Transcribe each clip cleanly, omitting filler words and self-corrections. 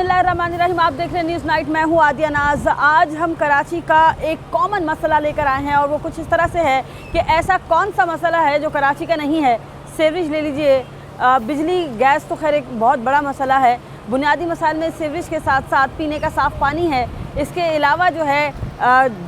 बिस्मिल्लाहिर्रहमानिर्रहीम। आप देख रहे हैं न्यूज़ नाइट। मैं हूँ आदिया नाज। आज हम कराची का एक कॉमन मसला लेकर आए हैं और वो कुछ इस तरह से है कि ऐसा कौन सा मसला है जो कराची का नहीं है। सीवरेज ले लीजिए, बिजली गैस तो खैर एक बहुत बड़ा मसला है। बुनियादी मसाइल में सीवरेज के साथ साथ पीने का साफ़ पानी है। इसके अलावा जो है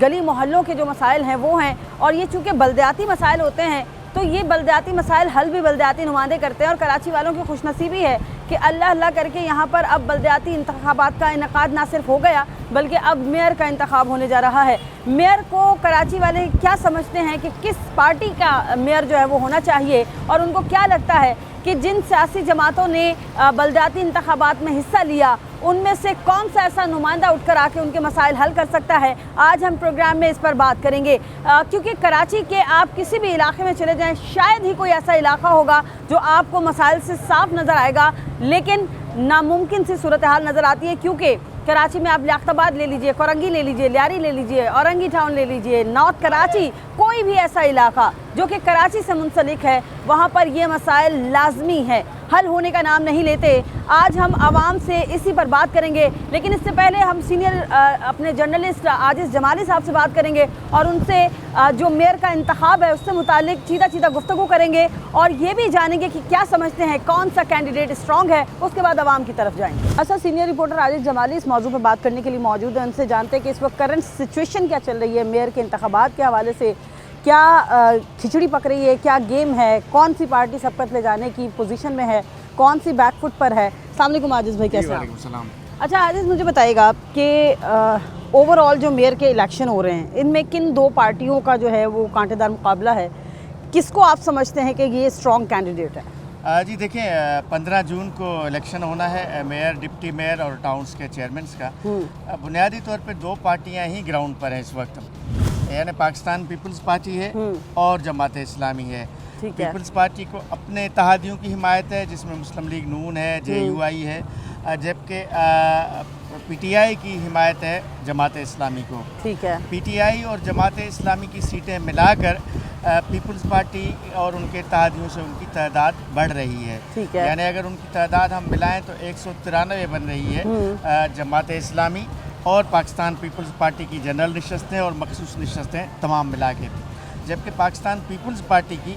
गली मोहल्लों के जो मसाइल हैं वो हैं, और ये चूँकि बल्दियाती मसाइल होते हैं तो ये बल्दियाती मसाइल हल भी बल्दियाती नुमाइंदे करते हैं। और कराची वालों की खुशनसीबी है कि अल्लाह अल्लाह करके यहाँ पर अब बल्दियाती इंतखाबात का इनेकाद ना सिर्फ हो गया बल्कि अब मेयर का इंतखाब होने जा रहा है। मेयर को कराची वाले क्या समझते हैं कि किस पार्टी का मेयर जो है वो होना चाहिए, और उनको क्या लगता है कि जिन सियासी जमातों ने बल्दियाती इंतखाबात में हिस्सा लिया उनमें से कौन सा ऐसा नुमाइंदा उठकर आके उनके मसाइल हल कर सकता है। आज हम प्रोग्राम में इस पर बात करेंगे, क्योंकि कराची के आप किसी भी इलाके में चले जाएं शायद ही कोई ऐसा इलाका होगा जो आपको मसाइल से साफ नज़र आएगा, लेकिन नामुमकिन सी सूरत हाल नज़र आती है। क्योंकि कराची में आप लियाकताबाद ले लीजिए, कोरंगी ले लीजिए, लियारी ले लीजिए, औरंगी टाउन ले लीजिए, नॉर्थ कराची, कोई भी ऐसा इलाका जो कि कराची से मुंसलिक है वहाँ पर ये मसाइल लाजमी है, हल होने का नाम नहीं लेते। आज हम आवाम से इसी पर बात करेंगे, लेकिन इससे पहले हम सीनियर अपने जर्नलिस्ट आजिज़ जमाली साहब से बात करेंगे और उनसे जो मेयर का इंतखाब है उससे मुतालिक सीधा गुफ्तगू करेंगे और ये भी जानेंगे कि क्या समझते हैं, कौन सा कैंडिडेट स्ट्रॉन्ग है। उसके बाद आवाम की तरफ जाएंगे। अच्छा, सीनियर रिपोर्टर आजिज़ जमाली इस मौजू पर बात करने के लिए मौजूद है। उनसे जानते हैं कि इस वक्त करंट सिचुएशन क्या चल रही है मेयर के इंतखाबात के हवाले से। क्या खिचड़ी पक रही है, क्या गेम है, कौन सी पार्टी सबकत ले जाने की पोजीशन में है, कौन सी बैकफुट पर है। अस्सलाम वालेकुम आजिज़ भाई, कैसे हैं? अच्छा आजिज़, मुझे बताइएगा कि ओवरऑल जो मेयर के इलेक्शन हो रहे हैं इनमें किन दो पार्टियों का जो है वो कांटेदार मुकाबला है, किसको आप समझते हैं कि ये स्ट्रॉन्ग कैंडिडेट है? जी देखिए, 15 जून को इलेक्शन होना है मेयर, डिप्टी मेयर और टाउन्स के चेयरमैन्स का। बुनियादी तौर पे दो पार्टियां ही ग्राउंड पर हैं इस वक्त, यानी पाकिस्तान पीपल्स पार्टी है और जमात इस्लामी है। पीपल्स पार्टी को अपने इत्तेहादियों की हिमायत है जिसमें मुस्लिम लीग नून है, JUI है, जबकि PTI की हिमायत है जमात इस्लामी को। ठीक है। PTI और जमात इस्लामी की सीटें मिलाकर पीपल्स पार्टी और उनके इत्तेहादियों से उनकी तादाद बढ़ रही है। ठीक है। यानी अगर उनकी तादाद हम मिलाएं तो 193 बन रही है जमात इस्लामी और पाकिस्तान पीपल्स पार्टी की जनरल नशस्तें और मखसूस नशस्तें तमाम मिला के, जबकि पाकिस्तान पीपल्स पार्टी की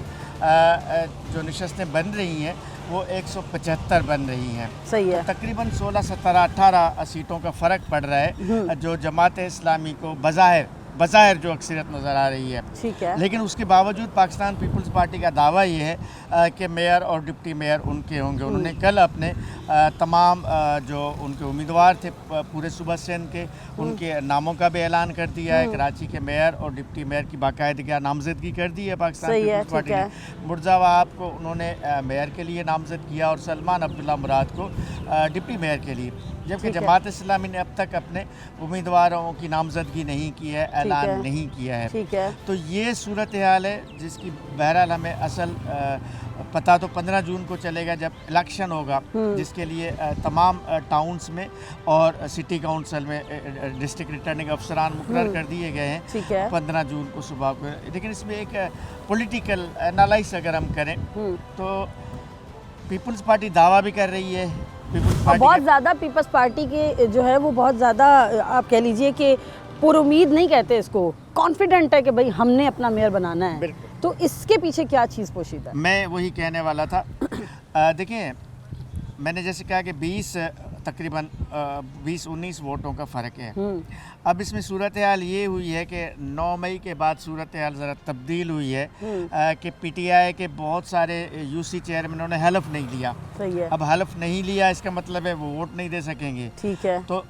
जो नशस्तें बन रही हैं वो 175 बन रही हैं। सही है। तो तकरीबन 16, 17, 18 सीटों का फ़र्क पड़ रहा है जो जमात इस्लामी को बज़ाहिर जो अक्सरियत नज़र आ रही है। ठीक है। लेकिन उसके बावजूद पाकिस्तान पीपल्स पार्टी का दावा ये है कि मेयर और डिप्टी मेयर उनके होंगे। उन्होंने कल अपने तमाम जो उनके उम्मीदवार थे पूरे सूबा सिंध के, उनके नामों का भी ऐलान कर दिया है। कराची के मेयर और डिप्टी मेयर की बाकायदगी नामजदगी कर दी है पाकिस्तान पीपल्स पार्टी ने। मुर्जा वहाब को उन्होंने मेयर के लिए नामजद किया और सलमान अब्दुल्ला मुराद को डिप्टी मेयर के लिए, जबकि जमात इस्लामी ने अब तक अपने उम्मीदवारों की नामजदगी नहीं की है, ऐलान नहीं किया है। ठीक है। तो ये सूरत हाल है जिसकी बहरहाल हमें असल पता तो 15 जून को चलेगा जब इलेक्शन होगा, जिसके लिए तमाम टाउन्स में और सिटी काउंसिल में डिस्ट्रिक्ट रिटर्निंग अफसरान मुकर्रर कर दिए गए हैं। ठीक है। 15 जून को सुबह को। लेकिन इसमें एक पॉलिटिकल एनालिसिस अगर हम करें तो पीपल्स पार्टी दावा भी कर रही है, बहुत ज़्यादा पीपल्स पार्टी के जो है वो बहुत ज़्यादा आप कह लीजिए कि पुरुमीद नहीं कहते इसको, कॉन्फिडेंट है कि भाई हमने अपना मेयर बनाना है। तो इसके पीछे क्या चीज़ पोशीदा है? मैं वही कहने वाला था। देखिए, मैंने जैसे कहा कि तकरीबन 20-19 वोटों का फ़र्क है। अब इसमें सूरत हाल ये हुई है कि 9 मई के बाद सूरत हाल ज़रा तब्दील हुई है कि PTI के बहुत सारे UC चेयरमैनों ने हलफ नहीं लिया। सही है। अब हलफ नहीं लिया इसका मतलब है वो वोट नहीं दे सकेंगे। ठीक है। तो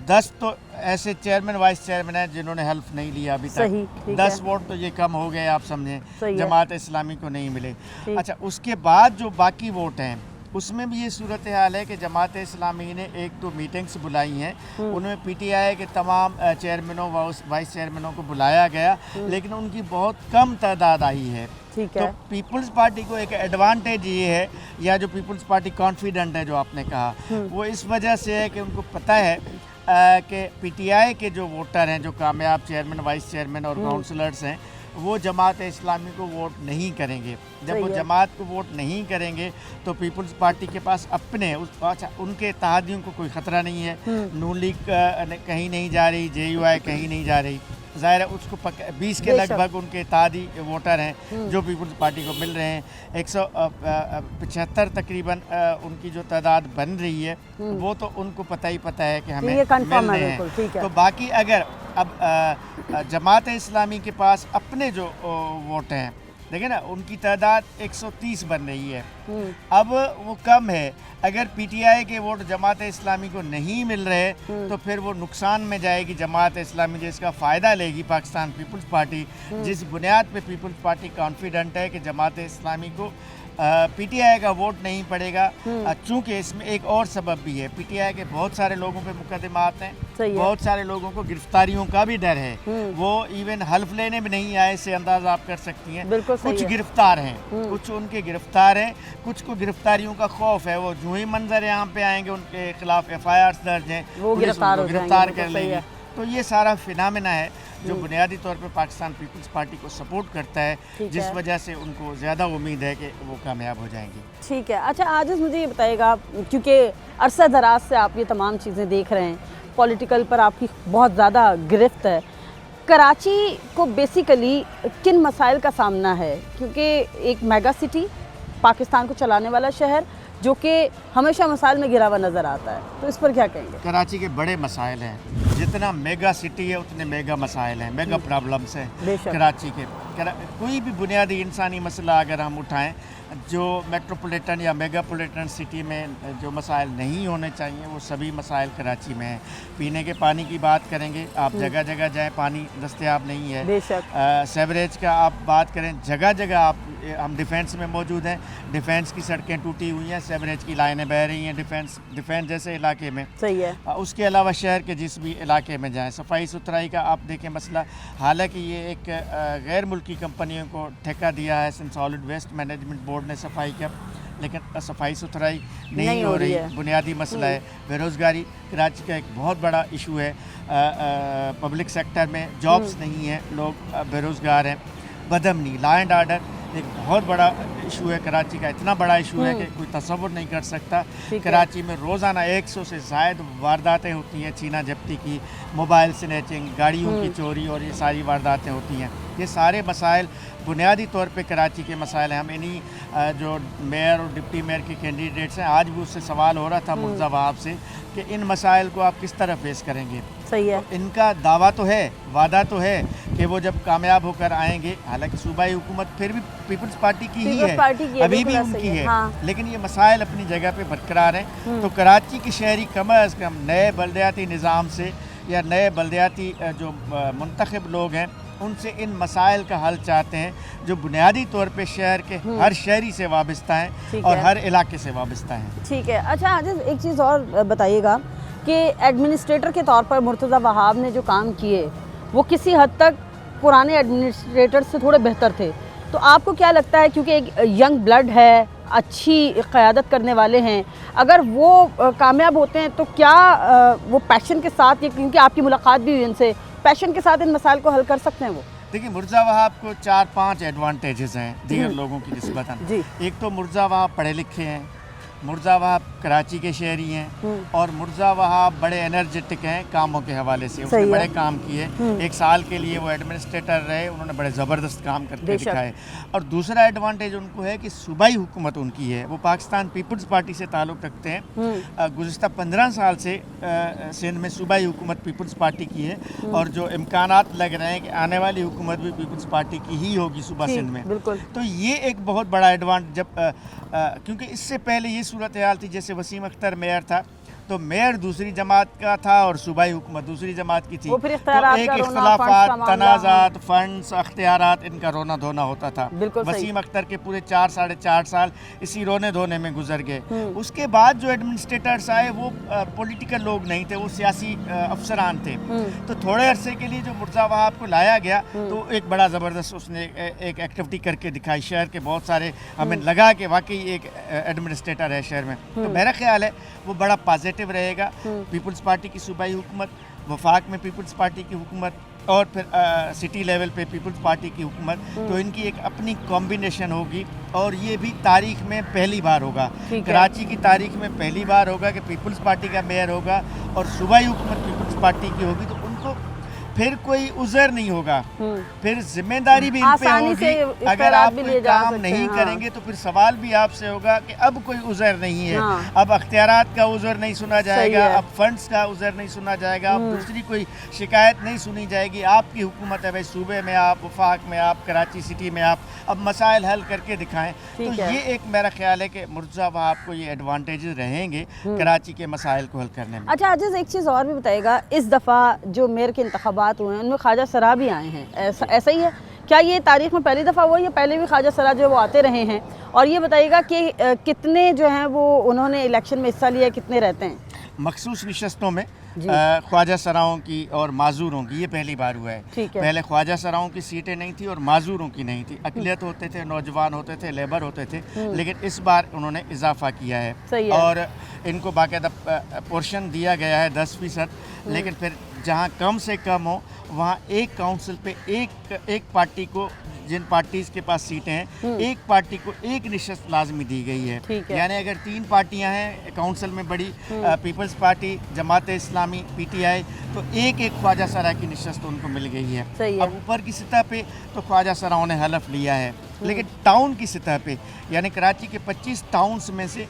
10 तो ऐसे चेयरमैन वाइस चेयरमैन हैं जिन्होंने हल्फ नहीं लिया अभी तक। 10 वोट तो ये कम हो गए, आप समझें, जमात इस्लामी को नहीं मिले। अच्छा, उसके बाद जो बाकी वोट हैं उसमें भी ये सूरत हाल है कि जमात इस्लामी ने 1-2 मीटिंग्स बुलाई हैं, उनमें PTI के तमाम चेयरमैनों वाइस चेयरमैनों को बुलाया गया, लेकिन उनकी बहुत कम तादाद आई है। ठीक है। तो पीपल्स पार्टी को एक एडवांटेज ये है, या जो पीपल्स पार्टी कॉन्फिडेंट है जो आपने कहा, वो इस वजह से है कि उनको पता है कि PTI के जो वोटर हैं, जो कामयाब चेयरमैन वाइस चेयरमैन और काउंसलर्स हैं, वो जमात इस्लामी को वोट नहीं करेंगे। जब वो जमात को वोट नहीं करेंगे तो पीपल्स पार्टी के पास अपने उनके इत्तेहादियों को कोई ख़तरा नहीं है। नून लीग कहीं नहीं जा रही, JUI कहीं नहीं जा रही। ज़ाहिर है उसको 20 के लगभग उनके इत्तेहादी वोटर हैं जो पीपल्स पार्टी को मिल रहे हैं। 175 तकरीबन उनकी जो तादाद बन रही है वो तो उनको पता ही पता है कि हमें मिल रहे हैं। तो बाकी अगर अब जमात इस्लामी के पास अपने जो वोट हैं, देखिए ना, उनकी तादाद 130 बन रही है। अब वो कम है। अगर PTI के वोट जमात इस्लामी को नहीं मिल रहे तो फिर वो नुकसान में जाएगी जमात इस्लामी, जिसका फ़ायदा लेगी पाकिस्तान पीपल्स पार्टी, जिस बुनियाद पे पीपल्स पार्टी कॉन्फिडेंट है कि जमात इस्लामी को PTI का वोट नहीं पड़ेगा। चूँकि इसमें एक और सबब भी है, PTI के बहुत सारे लोगों पे मुकदमात हैं, बहुत सारे लोगों को गिरफ्तारियों का भी डर है। वो इवन हल्फ लेने में नहीं आए, से अंदाज़ा आप कर सकती हैं। कुछ गिरफ्तार हैं, कुछ उनके गिरफ्तार हैं, कुछ को गिरफ्तारियों का खौफ है। वो जो ही मंजर यहाँ पे आएंगे उनके खिलाफ FIRs दर्ज हैं, पुलिस उनको गिरफ्तार कर लेगी। तो ये सारा फिनोमेना है जो बुनियादी तौर पे पाकिस्तान पीपल्स पार्टी को सपोर्ट करता है, जिस वजह से उनको ज़्यादा उम्मीद है कि वो कामयाब हो जाएंगे। ठीक है। अच्छा आजिज़, मुझे ये बताइएगा, क्योंकि अरसा दराज से आप ये तमाम चीज़ें देख रहे हैं, पॉलिटिकल पर आपकी बहुत ज़्यादा गिरफ्त है, कराची को बेसिकली किन मसाइल का सामना है? क्योंकि एक मेगा सिटी, पाकिस्तान को चलाने वाला शहर, जो कि हमेशा मसाइल में घिरा हुआ नज़र आता है, तो इस पर क्या कहेंगे? कराची के बड़े मसाइल हैं। जितना मेगा सिटी है उतने मेगा मसाइल हैं, मेगा प्रॉब्लम्स हैं कराची के। कोई भी बुनियादी इंसानी मसला अगर हम उठाएं, जो मेट्रोपॉलिटन या मेगापॉलिटन सिटी में जो मसाइल नहीं होने चाहिए वो सभी मसाइल कराची में हैं। पीने के पानी की बात करेंगे, आप जगह जगह जाएं, पानी दस्तयाब नहीं है। सेवरेज का आप बात करें, जगह जगह हम डिफेंस में मौजूद हैं, डिफेंस की सड़कें टूटी हुई हैं, सेवरेज की लाइनें बह रही हैं डिफेंस जैसे इलाके में। सही है। उसके अलावा शहर के जिस भी इलाके में जाएँ, सफाई सुथराई का आप देखें मसला, हालांकि ये एक गैर मुल्की कंपनियों को ठेका दिया है सॉलिड वेस्ट मैनेजमेंट बोर्ड ने सफाई का, लेकिन सफाई सुथराई नहीं हो रही। बुनियादी मसला है बेरोज़गारी। कराची का एक बहुत बड़ा इशू है। पब्लिक सेक्टर में जॉब्स नहीं है, लोग बेरोज़गार हैं। बदअमनी, लॉ एंड ऑर्डर एक बहुत बड़ा इशू है कराची का, इतना बड़ा इशू है कि कोई तसव्वुर नहीं कर सकता। कराची में रोज़ाना 100 से ज़ायद वारदातें होती हैं, छीना झपटी की, मोबाइल स्नैचिंग, गाड़ियों की चोरी, और ये सारी वारदातें होती हैं। ये सारे मसाइल बुनियादी तौर पे कराची के मसाइल हैं। हम इन्हीं जो मेयर और डिप्टी मेयर के कैंडिडेट्स हैं, आज भी उससे सवाल हो रहा था मुर्तज़ा वहाब से कि इन मसाइल को आप किस तरह फेस करेंगे। सही है। तो इनका दावा तो है, वादा तो है कि वो जब कामयाब होकर आएंगे, हालांकि सूबाई हुकूमत फिर भी पीपल्स पार्टी की ही है, अभी भी उनकी है, लेकिन ये मसाइल अपनी जगह पे बरकरार हैं। तो कराची के शहरी कम अज़ कम नए बल्दियाती निज़ाम से या नए बल्दियाती जो मुंतखब लोग हैं उनसे इन मसाइल का हल चाहते हैं, जो बुनियादी तौर पे शहर के हर शहरी से वाबस्ता हैं और हर इलाके से वाबस्ता हैं। ठीक है। अच्छा आजिज़, एक चीज़ और बताइएगा कि एडमिनिस्ट्रेटर के तौर पर मुर्तज़ा वहाब ने जो काम किए वो किसी हद तक पुराने एडमिनिस्ट्रेटर से थोड़े बेहतर थे, तो आपको क्या लगता है, क्योंकि एक यंग ब्लड है, अच्छी क़यादत करने वाले हैं, अगर वो कामयाब होते हैं तो क्या वो पैशन के साथ, क्योंकि आपकी मुलाकात भी हुई उनसे, पैशन के साथ इन मसाइल को हल कर सकते हैं वो? देखिए, मुर्तज़ा वहाब को 4-5 एडवांटेजेस हैं दीगर लोगों की निस्बतन। एक तो मुर्तज़ा वहाब पढ़े लिखे हैं, मुर्तज़ा वहाब कराची के शहरी हैं, और मुर्तज़ा वहाब बड़े एनर्जेटिक हैं कामों के हवाले से। उसने बड़े काम किए। 1 साल के लिए वो एडमिनिस्ट्रेटर रहे, उन्होंने बड़े ज़बरदस्त काम करके दिखाए। और दूसरा एडवांटेज उनको है कि सूबाई हुकूमत उनकी है, वो पाकिस्तान पीपल्स पार्टी से ताल्लुक़ रखते हैं। गुज़िश्ता 15 साल से सिंध में सूबाई हुकूमत पीपल्स पार्टी की है, और जो इम्कानात लग रहे हैं कि आने वाली हुकूमत भी पीपल्स पार्टी की ही होगी सूबा सिंध में। तो ये एक बहुत बड़ा एडवांटेज, जब क्योंकि इससे पहले ये सूरत हाल थी, जैसे वसीम अख्तर मेयर था तो मेयर दूसरी जमात का था और सूबाई हुकूमत दूसरी जमात की थी, तो एक इख्तलाफात, तनाज़ात, फंड्स, अख्तियारात, इनका रोना धोना होता था। वसीम अख्तर के पूरे 4-4.5 साल इसी रोने धोने में गुजर गए। उसके बाद जो एडमिनिस्ट्रेटर्स आए वो पॉलिटिकल लोग नहीं थे, वो सियासी अफसरान थे। तो थोड़े अरसे के लिए जो मुर्तज़ा वहाब को लाया गया तो एक बड़ा ज़बरदस्त उसने एक एक्टिविटी करके दिखाई, शहर के बहुत सारे, हमें लगा कि वाकई एक एडमिनिस्ट्रेटर है शहर में। तो मेरा ख्याल है वो बड़ा पॉजिटिव रहेगा। पीपल्स पार्टी की सूबाई हुकूमत, वफाक में पीपल्स पार्टी की हुकूमत, और फिर सिटी लेवल पे पीपल्स पार्टी की हुकूमत, तो इनकी एक अपनी कॉम्बिनेशन होगी और ये भी तारीख में पहली बार होगा। कराची की तारीख में पहली बार होगा कि पीपल्स पार्टी का मेयर होगा और सूबाई हुकूमत पीपल्स पार्टी की होगी, तो उनको फिर कोई उज़र नहीं होगा, फिर जिम्मेदारी भी इन पे होगी। अगर आप कोई काम नहीं करेंगे तो फिर सवाल भी आपसे होगा कि अब कोई उज़र नहीं है, अब अख्तियारात का उज़र नहीं सुना जाएगा, अब फंड्स का उज़र नहीं सुना जाएगा, अब दूसरी कोई शिकायत नहीं सुनी जाएगी। आपकी हुकूमत है भाई, सूबे में आप, वफाक में आप, कराची सिटी में आप, अब मसाइल हल करके दिखाएं। तो ये एक मेरा ख्याल है कि मुर्तज़ा वहाब को ये एडवांटेजेस रहेंगे कराची के मसाइल को हल करने में। अच्छा आजिज़, एक चीज़ और भी बताइएगा, इस दफ़ा जो मेयर के इंतखाबात हुए हैं उनमें ख्वाजा सरा भी आए हैं, ऐसा ही है क्या? ये तारीख में पहली दफ़ा हुआ है या पहले भी ख्वाजा सरा जो वो आते रहे हैं? और ये बताइएगा कि कितने जो हैं वो उन्होंने इलेक्शन में हिस्सा लिया, कितने रहते हैं? मखसूस नशस्तों में ख्वाजा सराओं की और माजूरों की ये पहली बार हुआ है। पहले ख्वाजा सराओं की सीटें नहीं थी और माजूरों की नहीं थी, अक़लियत होते थे, नौजवान होते थे, लेबर होते थे, लेकिन इस बार उन्होंने इजाफा किया है और इनको बाकायदा पोर्शन दिया गया है 10%। लेकिन फिर जहाँ कम से कम हो वहाँ एक काउंसिल पे एक पार्टी को, जिन पार्टीज़ के पास सीटें हैं, एक पार्टी को एक निशस्त लाजमी दी गई है। यानी अगर 3 पार्टियां हैं काउंसिल में बड़ी, peoples party, Jamaat Islami, PTI, तो एक ख्वाजा सरा की निशस्त उनको मिल गई है। अब ऊपर की सतह पे तो ख्वाजा सराओं ने हलफ लिया है, लेकिन टाउन की सतह पे यानी कराची के 25 टाउन्स में से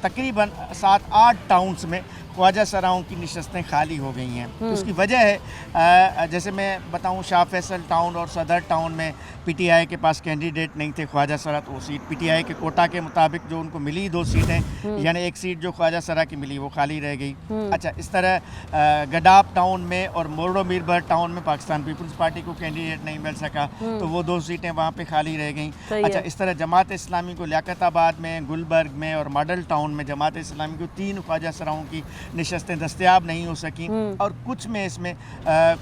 तकरीबन 7-8 टाउन्स में ख्वाजा सराओं की नशस्तें खाली हो गई हैं। तो उसकी वजह है, जैसे मैं बताऊं, शाह फैसल टाउन और सदर टाउन में PTI के पास कैंडिडेट नहीं थे ख्वाजा सरा, तो वो सीट PTI के कोटा के मुताबिक जो उनको मिली 2 सीटें, यानी एक सीट जो ख्वाजा सरा की मिली वो खाली रह गई। अच्छा, इस तरह गडाप टाउन में और मोरडो मीरबर टाउन में पाकिस्तान पीपल्स पार्टी को कैंडिडेट नहीं मिल सका, तो वो 2 सीटें वहाँ पर खाली रह गई। अच्छा, इस तरह जमात इस्लामी को लियाकताबाद में, गुलबर्ग में और मॉडल टाउन में जमात इस्लामी को 3 ख्वाजा सराओं की नशस्तें दस्तयाब नहीं हो सकी और कुछ में इसमें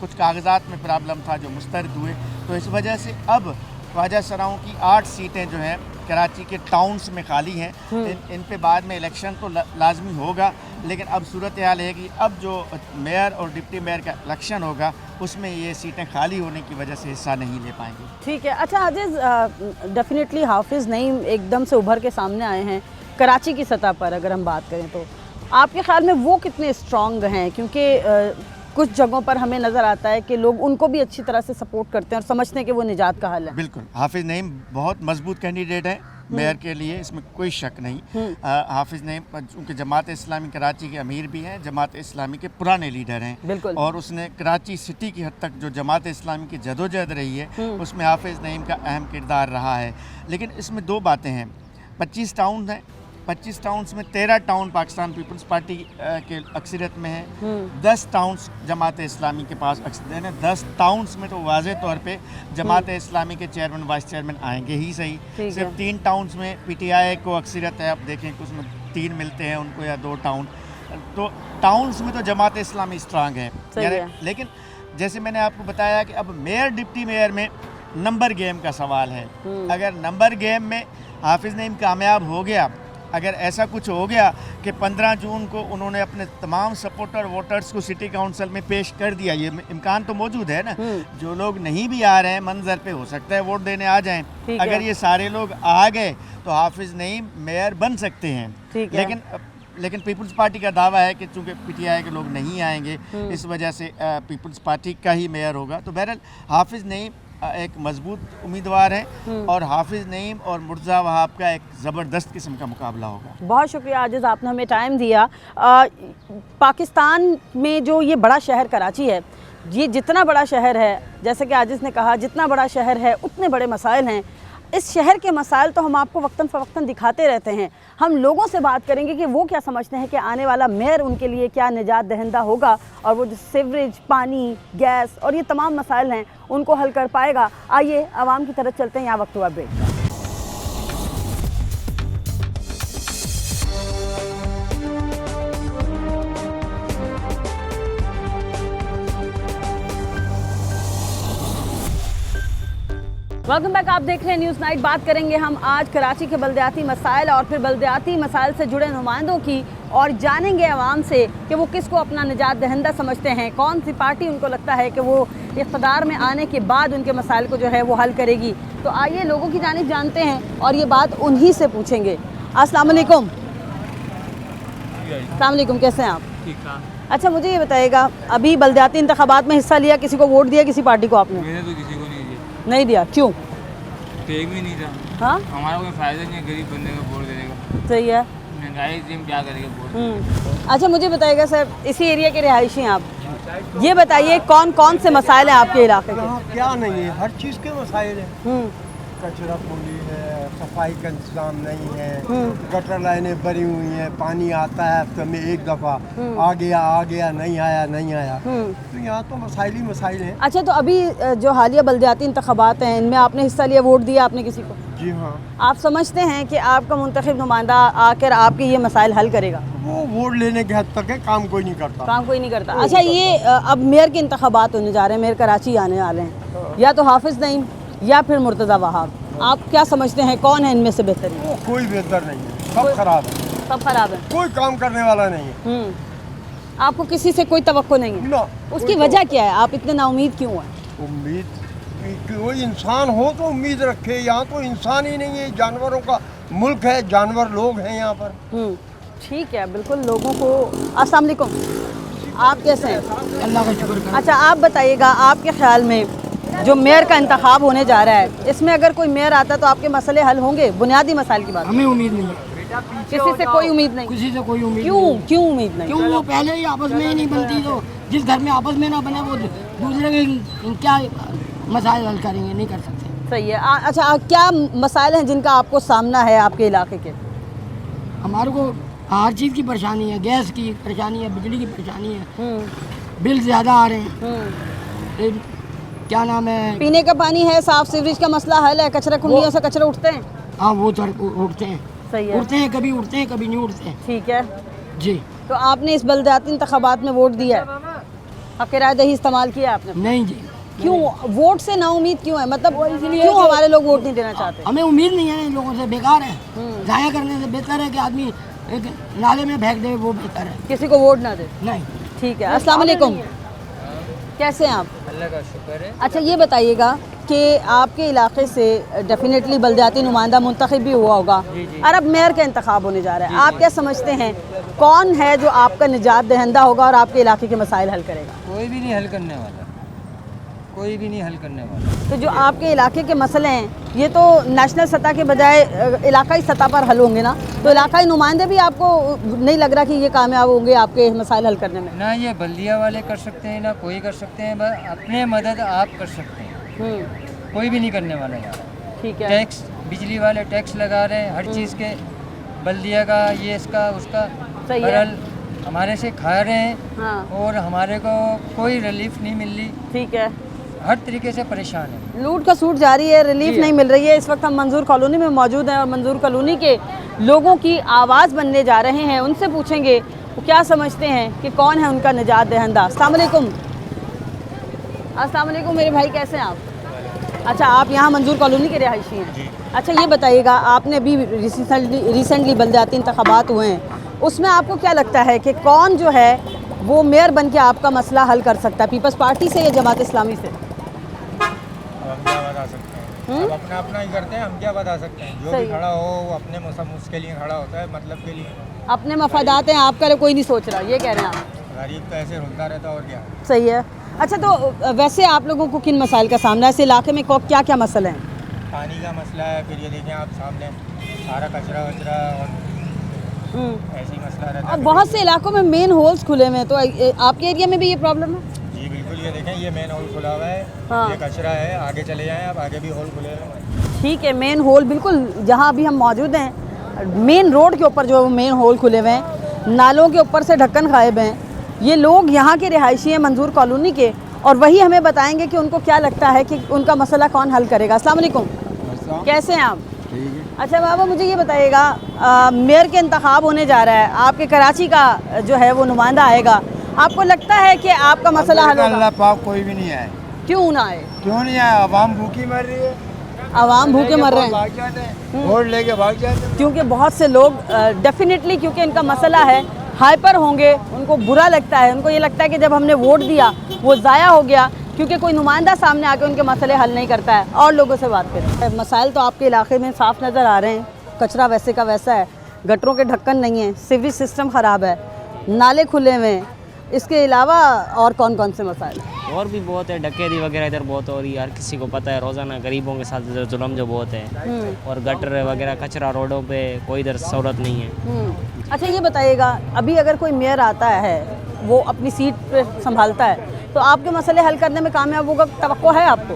कुछ कागजात में प्रॉब्लम था जो मुस्तरद हुए, तो इस वजह से अब ख्वाजा सराओं की 8 सीटें जो हैं कराची के टाउन्स में खाली हैं। इन पे बाद में इलेक्शन तो लाजमी होगा, लेकिन अब सूरत हाल है कि अब जो मेयर और डिप्टी मेयर का इलेक्शन होगा उसमें ये सीटें खाली होने की वजह से हिस्सा नहीं ले पाएंगी। ठीक है। अच्छा आजिज़, डेफिनेटली हाफिज़ नईम एकदम से उभर के सामने आए हैं कराची की सतह पर। अगर हम बात करें तो आपके ख्याल में वो कितने स्ट्रॉन्ग हैं? क्योंकि कुछ जगहों पर हमें नज़र आता है कि लोग उनको भी अच्छी तरह से सपोर्ट करते हैं और समझते हैं कि वो निजात का हल है। बिल्कुल, हाफिज़ नईम बहुत मजबूत कैंडिडेट है मेयर के लिए, इसमें कोई शक नहीं। हाफिज़ नईम चूँकि जमात इस्लामी कराची के अमीर भी हैं, जमात इस्लामी के पुराने लीडर हैं, और उसने कराची सिटी की हद तक जो जमात इस्लामी की जदोजहद रही है उसमें हाफिज़ नईम का अहम किरदार रहा है। लेकिन इसमें 2 बातें हैं, 25 टाउन हैं, 25 टाउन्स में 13 टाउन पाकिस्तान पीपल्स पार्टी के अक्सरियत में है, 10 टाउन्स जमात इस्लामी के पास अक्सरियत है। 10 टाउन्स में तो वाज़े तौर पे जमात इस्लामी के चेयरमैन वाइस चेयरमैन आएंगे ही सही। सिर्फ 3 टाउन्स में PTI को अक्सरियत है, अब देखें कि उसमें 3 मिलते हैं उनको या 2 टाउन, तो टाउन्स में तो जमात इस्लामी स्ट्रांग है। लेकिन जैसे मैंने आपको बताया कि अब मेयर डिप्टी मेयर में नंबर गेम का सवाल है। अगर नंबर गेम में हाफिज़ नईम कामयाब हो गया, अगर ऐसा कुछ हो गया कि 15 जून को उन्होंने अपने तमाम सपोर्टर वोटर्स को सिटी काउंसिल में पेश कर दिया, ये इम्कान तो मौजूद है ना, जो लोग नहीं भी आ रहे हैं मंजर पे, हो सकता है वोट देने आ जाएं, अगर ये सारे लोग आ गए तो हाफिज़ नईम मेयर बन सकते हैं। लेकिन पीपल्स पार्टी का दावा है कि चूँकि PTI के लोग नहीं आएंगे, इस वजह से पीपल्स पार्टी का ही मेयर होगा। तो बहरहाल हाफिज़ नईम एक मजबूत उम्मीदवार है और हाफिज़ नईम और मुर्तज़ा वहाब का एक ज़बरदस्त किस्म का मुकाबला होगा। बहुत शुक्रिया आजिज़, आपने हमें टाइम दिया। पाकिस्तान में जो ये बड़ा शहर कराची है, ये जितना बड़ा शहर है, जैसे कि आजिज़ ने कहा, जितना बड़ा शहर है उतने बड़े मसाइल हैं। इस शहर के मसाइल तो हम आपको वक्तन फ़वक्तन दिखाते रहते हैं। हम लोगों से बात करेंगे कि वो क्या समझते हैं कि आने वाला मेयर उनके लिए क्या निजात दहिंदा होगा और वो जो सीवरेज, पानी, गैस और ये तमाम मसाइल हैं उनको हल कर पाएगा। आइए आवाम की तरफ चलते हैं, यहाँ वक्त हुआ ब्रेक का। वेलकम बैक, आप देख रहे हैं न्यूज़ नाइट। बात करेंगे हम आज कराची के बल्दियाती मसाइल और फिर बल्दियाती मसाइल से जुड़े नुमाइंदों की और जानेंगे आवाम से कि वो किसको अपना निजात दहिंदा समझते हैं, कौन सी पार्टी उनको लगता है कि वो इक़्तिदार में आने के बाद उनके मसाइल को जो है वो हल करेगी। तो आइए लोगों की जानिब जानते हैं और ये बात उन्हीं से पूछेंगे। अस्सलाम वालेकुम। अस्सलाम वालेकुम, कैसे हैं आप? ठीक है। अच्छा मुझे ये बताइएगा, अभी बलदियाती इंतखाबात में हिस्सा लिया, किसी को वोट दिया, किसी पार्टी को आपने? मैंने तो किसी को नहीं दिया। नहीं दिया, क्यों? टेक भी नहीं था। हाँ हमारा कोई फ़ायदा नहीं है गरीब बंदे का वोट देने का। सही है। महंगाई से हम क्या करेंगे वोट। अच्छा मुझे बताइएगा सर, इसी एरिया के रिहायशी हैं आप, ये बताइए कौन कौन से मसाइल हैं आपके इलाके के? यहाँ क्या नहीं है, हर चीज़ के मसाइल हैं। कचरा पुली है, सफाई का इंतजाम नहीं है, गटर लाइनें भरी हुई हैं, पानी आता है हफ्ते में एक दफ़ा, आ गया नहीं आया। तो यहाँ तो मसाइल ही मसाइल हैं। अच्छा तो अभी जो हालिया बलदियाती इंतखाबात हैं इनमें आपने हिस्सा लिया, वोट दिया आपने किसी को? जी हाँ। आप समझते हैं कि आपका मुंतखब नुमाइंदा आकर आपके ये मसाइल हल करेगा? वो वोट लेने के हद तक है, काम कोई नहीं करता। काम कोई नहीं करता। अच्छा ये अब मेयर के इंतखाबात होने जा रहे हैं, मेयर कराची आने वाले हैं, या तो हाफिज़ नईम या फिर मुर्तज़ा वहाब, आप क्या समझते हैं कौन है इनमें से बेहतरीन? वो कोई बेहतर नहीं है, सब खराब है, सब खराब है। कोई काम करने वाला नहीं है। आपको किसी से कोई तवक्को नहीं है? ना। उसकी वजह क्या है, आप इतने नाउमीद क्यों हैं? उम्मीद कोई इंसान हो तो उम्मीद रखे, यहाँ तो इंसान ही नहीं है, जानवरों का मुल्क है, जानवर लोग हैं यहाँ पर। ठीक है, बिल्कुल लोगों को। अस्सलाम वालेकुम, आप कैसे हैं? अल्लाह का शुक्र। अच्छा आप बताइएगा, आपके ख्याल में जो मेयर का इंतखाब होने जा रहा है, इसमें अगर कोई मेयर आता तो आपके मसले हल होंगे? बुनियादी मसाइल की बात, हमें उम्मीद नहीं है, किसी से कोई उम्मीद नहीं? किसी से कोई उम्मीद क्यों नहीं। क्यों उम्मीद नहीं? क्यों? वो पहले ही आपस में ही नहीं बनती, तो जिस घर में आपस में ना बने वो दूसरे के क्या मसाइल हल करेंगे, नहीं कर सकते। सही है। अच्छा क्या मसाइल हैं जिनका आपको सामना है आपके इलाके के? हमारे को हर चीज़ की परेशानी है, गैस की परेशानी है, बिजली की परेशानी है, बिल ज़्यादा आ रहे हैं। फिर क्या नाम है, पीने का पानी है, साफ सीवरेज का मसला हल है, कचरा कुंडियों से कचरा उठते हैं? हाँ वो तो उठते हैं। सही है। उठते हैं, कभी उठते हैं कभी नहीं उठते हैं। ठीक है। जी। तो आपने इस बलदियाती इंतखाबात में वोट दिया है, आपके राय दही इस्तेमाल किया आपने? नहीं जी। क्यों वोट से ना उम्मीद क्यों है, मतलब क्यों हमारे लोग वोट नहीं देना चाहते? हमें उम्मीद नहीं है इन लोगों से, बेकार है। ज़ाया करने से बेहतर है कि आदमी एक नाले में फेंक दे, वो बेहतर है। किसी को वोट ना दे। नहीं। ठीक है। अस्सलाम वालेकुम, कैसे हैं आप? अल्लाह का शुक्र है। अच्छा ये बताइएगा कि आपके इलाके से डेफिनेटली बलदियाती नुमाइंदा मुंतखब भी हुआ होगा और अब मेयर का इंतखाब होने जा रहा है, आप क्या समझते हैं कौन है जो आपका निजात दहिंदा होगा और आपके इलाके के मसाइल हल करेगा? कोई भी नहीं हल करने वाला, कोई भी नहीं हल करने वाला। तो जो आपके इलाके के मसले हैं ये तो नेशनल सतह के बजाय इलाकाई सतह पर हल होंगे ना, तो इलाकाई नुमाइंदे भी आपको नहीं लग रहा कि ये कामयाब होंगे आपके मसाइल हल करने में? ना ये बल्दिया वाले कर सकते हैं, ना कोई कर सकते हैं, बस अपने मदद आप कर सकते हैं, कोई भी नहीं करने वाला यार। ठीक है। टैक्स, बिजली वाले टैक्स लगा रहे हैं हर चीज़ के, बल्दिया का, ये इसका उसका, सही है। बहरहाल हमारे से खा रहे हैं हाँ और हमारे को कोई रिलीफ नहीं मिल रही, ठीक है। हर तरीके से परेशान है। लूट का सूट जारी है, रिलीफ नहीं मिल रही है। इस वक्त हम मंजूर कॉलोनी में मौजूद हैं और मंजूर कॉलोनी के लोगों की आवाज़ बनने जा रहे हैं, उनसे पूछेंगे वो क्या समझते हैं कि कौन है उनका निजात दहिंदा। अस्सलाम वालेकुम। अस्सलाम वालेकुम मेरे भाई, कैसे हैं आप? अच्छा आप यहाँ मंजूर कॉलोनी के रिहायशी हैं। अच्छा ये बताइएगा, आपने अभी रिसेंटली बलदियाती इंतखाबात हुए हैं, उसमें आपको क्या लगता है कि कौन जो है वो मेयर बन के आपका मसला हल कर सकता है, पीपल्स पार्टी से या जमात इस्लामी से? हम क्या बता सकते हैं, अब अपना अपना ही करते हैं, हम क्या बता सकते हैं। जो भी खड़ा हो वो अपने उसके लिए खड़ा होता है, मतलब के लिए। अपने मफादात हैं, आपका कोई नहीं सोच रहा, ये कह रहे हैं आप? गरीब तो ऐसे रुलता रहता और क्या। सही है। अच्छा तो वैसे आप लोगों को किन मसाइल का सामना है इस इलाके में, क्या क्या मसले हैं? पानी का मसला है, फिर ये देखें आप सामने सारा कचरा वचरा और ऐसे ही मसला रहता और है। बहुत से इलाकों में मेन होल्स खुले हुए हैं, तो आपके एरिया में भी ये प्रॉब्लम है? जी बिल्कुल, ये देखें ये मेन होल खुला हुआ है, हाँ। ये कचरा है, आगे चले जाएँ आप, आगे भी होल खुले हुए हैं। ठीक है, मेन होल बिल्कुल जहाँ अभी हम मौजूद हैं, मेन रोड के ऊपर जो मेन होल खुले हुए हैं, नालों के ऊपर से ढक्कन गायब हैं। ये लोग यहाँ के रिहायशी हैं मंजूर कॉलोनी के, और वही हमें बताएंगे कि उनको क्या लगता है कि उनका मसला कौन हल करेगा। अस्सलाम वालेकुम, कैसे हैं आप? ठीक है। अच्छा बाबा मुझे ये बताइएगा, मेयर के इंतखाब होने जा रहा है, आपके कराची का जो है वो नुमाइंदा आएगा, आपको लगता है कि आपका मसला हल होगा? अल्लाह पाक कोई भी नहीं आए। क्यों ना आए? क्यों नहीं आए? आवाम भूखी मर रही है, आवाम भूखे मर रहे हैं भाग जाते हैं, वोट लेके भाग जाते हैं। क्योंकि बहुत से लोग डेफिनेटली क्योंकि इनका मसला है हाइपर होंगे, उनको बुरा लगता है, उनको ये लगता है कि जब हमने वोट दिया वो ज़ाया हो गया, क्योंकि कोई नुमाइंदा सामने आके उनके मसले हल नहीं करता है। और लोगों से बात करें। मसाइल तो आपके इलाके में साफ नज़र आ रहे हैं, कचरा वैसे का वैसा है, गटरों के ढक्कन नहीं है, सीवरेज सिस्टम ख़राब है, नाले खुले हुए हैं, इसके अलावा और कौन कौन से मसाइल? और भी बहुत है, डकैती वगैरह इधर बहुत हो रही है, हर किसी को पता है, रोज़ाना गरीबों के साथ इधर जुल्म जो बहुत है, और गटर वगैरह कचरा रोडों पे कोई इधर सहूलत नहीं है। अच्छा ये बताइएगा, अभी अगर कोई मेयर आता है, वो अपनी सीट पे संभालता है, तो आपके मसले हल करने में कामयाब होगा, तवक्को है आपको?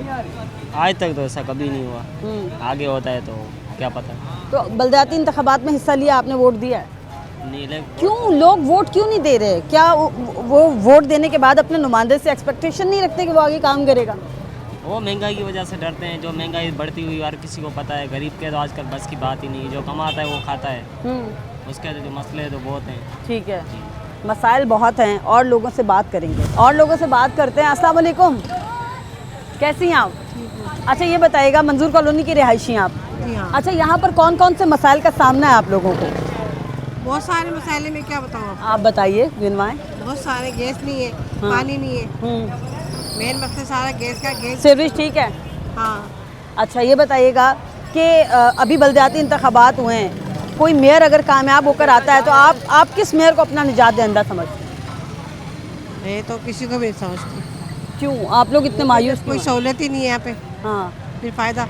आज तक तो ऐसा कभी नहीं हुआ, आगे होता है तो क्या पता। तो बलदियाती इंतखाबात में हिस्सा लिया आपने, वोट दिया है, नहीं ले क्यों लोग वोट क्यों नहीं दे रहे? क्या वो वोट देने के बाद अपने नुमाइंदे से एक्सपेक्टेशन नहीं रखते कि वो आगे काम करेगा? वो महंगाई की वजह से डरते हैं, जो महंगाई बढ़ती हुई हर किसी को पता है, गरीब के तो आजकल बस की बात ही नहीं है, जो कमाता है वो खाता है, उसके जो मसले तो बहुत हैं। ठीक है, मसाइल बहुत हैं और लोगों से बात करेंगे, और लोगों से बात करते हैं। अस्सलाम वालेकुम, कैसी हैं आप? अच्छा ये बताइएगा, मंजूर कॉलोनी की रिहायशी हैं आप? अच्छा, यहाँ पर कौन कौन से मसाइल का सामना है आप लोगों को? बहुत सारे मसाले में क्या बताऊँ आपको? आप बताइए, गिनवाएं। बहुत सारे, गैस नहीं है, पानी नहीं है, मेन मसला सारा गैस का। गैस सीवरेज ठीक है? हाँ। अच्छा ये बताइएगा कि अभी बलदियाती इंतखाबात हुए हैं, कोई मेयर अगर कामयाब होकर आता है तो आप किस मेयर को अपना निजात दहिंदा समझते हैं? मैं तो किसी को भी नहीं समझती। क्यों आप लोग इतने मायूस? कोई सहूलत ही नहीं है यहाँ पे, हाँ फिर फ़ायदा,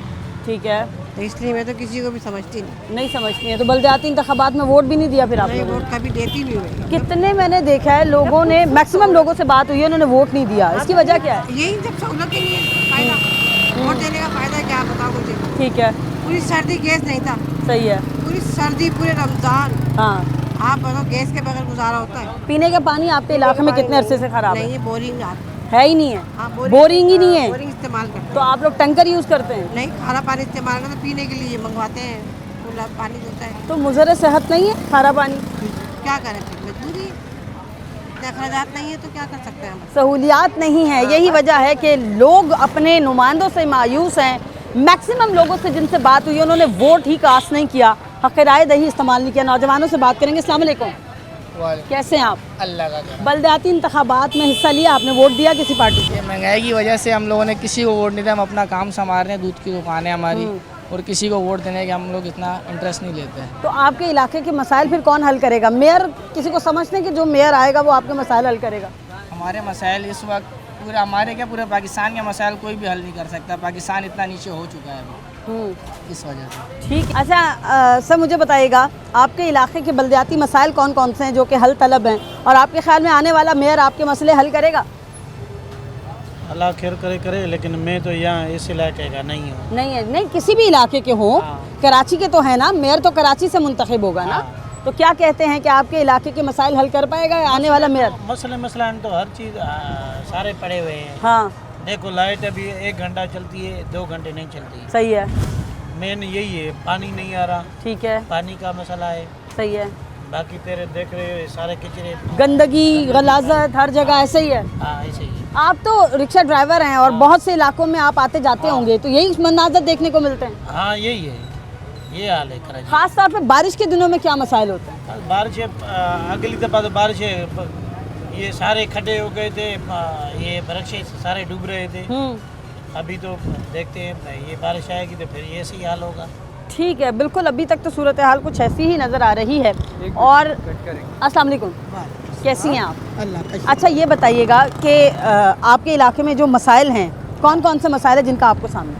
ठीक है, तो इसलिए मैं तो किसी को भी समझती नहीं। नहीं समझती है तो बलदियाती इंतखाबात में वोट भी नहीं दिया फिर आप नहीं, लोगों वोट कभी देती नहीं हुई। ने? कितने मैंने देखा है लोगों ने, मैक्सिमम लोगों से बात हुई है, उन्होंने वोट नहीं दिया, इसकी वजह क्या है? यही जब सहूलत ही नहीं है, फ़ायदा वोट देने का फ़ायदा क्या बताओ मुझे? ठीक है, पूरी सर्दी गैस नहीं था, सही है, पूरी सर्दी, पूरे रमज़ान, हाँ। आप बताओ गैस के बगैर गुजारा होता है? पीने का पानी आपके इलाके में कितने अरसे से खराब नहीं, है? ये बोरिंग आता है ही नहीं है? हाँ, बोरिंग ही नहीं है? बोरिंग इस्तेमाल करते तो आप लोग टैंकर यूज़ करते हैं? हैं। नहीं, खारा पानी इस्तेमाल करते, पीने के लिए मंगवाते हैं, खुला पानी देता है। तो मुज़र सेहत नहीं है खारा पानी? क्या करें फिर, मजबूरी है, इतने अखराजात नहीं है तो क्या कर सकते हैं हम? सहूलियात नहीं है, यही वजह है कि लोग अपने नुमाइंदों से मायूस हैं। मैक्सिमम लोगों से जिनसे बात हुई उन्होंने वोट ही कास्ट नहीं किया, हक़ राय दही इस्तेमाल नहीं किया। नौजवानों से बात करेंगे। अस्सलाम वालेकुम, कैसे हैं आप? अल्लाह का कर। बलदियाती इंतखाबात में हिस्सा लिया आपने, वोट दिया किसी पार्टी को? ये महंगाई की वजह से हम लोगों ने किसी को वोट नहीं दिया, हम अपना काम संभाल रहे हैं, दूध की दुकान है हमारी, और किसी को वोट देने के हम लोग इतना इंटरेस्ट नहीं लेते हैं। तो आपके इलाके के मसाइल फिर कौन हल करेगा? मेयर किसी को समझते हैं कि जो मेयर आएगा वो आपके मसाइल हल करेगा? हमारे मसाइल इस वक्त पूरे हमारे क्या पूरे पाकिस्तान के मसाइल कोई भी हल नहीं कर सकता, पाकिस्तान इतना नीचे हो चुका है अभी, इस वजह से। ठीक। अच्छा सर मुझे बताइएगा, आपके इलाके के बलदियाती मसाइल कौन कौन से हैं जो कि हल तलब हैं, और आपके ख्याल में आने वाला मेयर आपके मसले हल करेगा? अल्लाह खैर करे, लेकिन मैं तो यहाँ इस इलाके का नहीं हूँ। नहीं है? नहीं, किसी भी इलाके के हो, कराची के तो है ना, मेयर तो कराची से मुंतखब होगा ना, तो क्या कहते हैं कि आपके इलाके के मसाइल हल कर पाएगा आने वाला मेयर? मसला तो हर चीज़ सारे पड़े हुए हैं। हाँ देखो लाइट अभी 1 घंटा चलती है, 2 घंटे नहीं चलती। सही है, मेन यही है, पानी नहीं आ रहा, ठीक है, पानी का मसला है। सही है, बाकी तेरे देख रहे हो सारे कचरे, गंदगी गलाजत हर जगह ऐसे ही है। हाँ ऐसे ही है। आप तो रिक्शा ड्राइवर हैं और बहुत से इलाकों में आप आते जाते होंगे, तो यही मनाजर देखने को मिलते हैं? हाँ यही है, ये हाल है कराची। खास तौर पे बारिश के दिनों में क्या मसाइल होते हैं? बारिश अगली दफ़ा तो बारिश ये सारे खड्डे हो गए थे, ये वृक्ष सारे डूब रहे थे। अभी तो देखते हैं ये बारिश आएगी तो फिर ये सही हाल होगा। ठीक है, बिल्कुल अभी तक तो सूरत हाल कुछ ऐसी ही नज़र आ रही है। और अस्सलाम वालेकुम, कैसी हैं आप? अल्लाह का। अच्छा ये बताइएगा कि आपके इलाके में जो मसाइल हैं, कौन कौन से मसाइल हैं जिनका आपको सामना?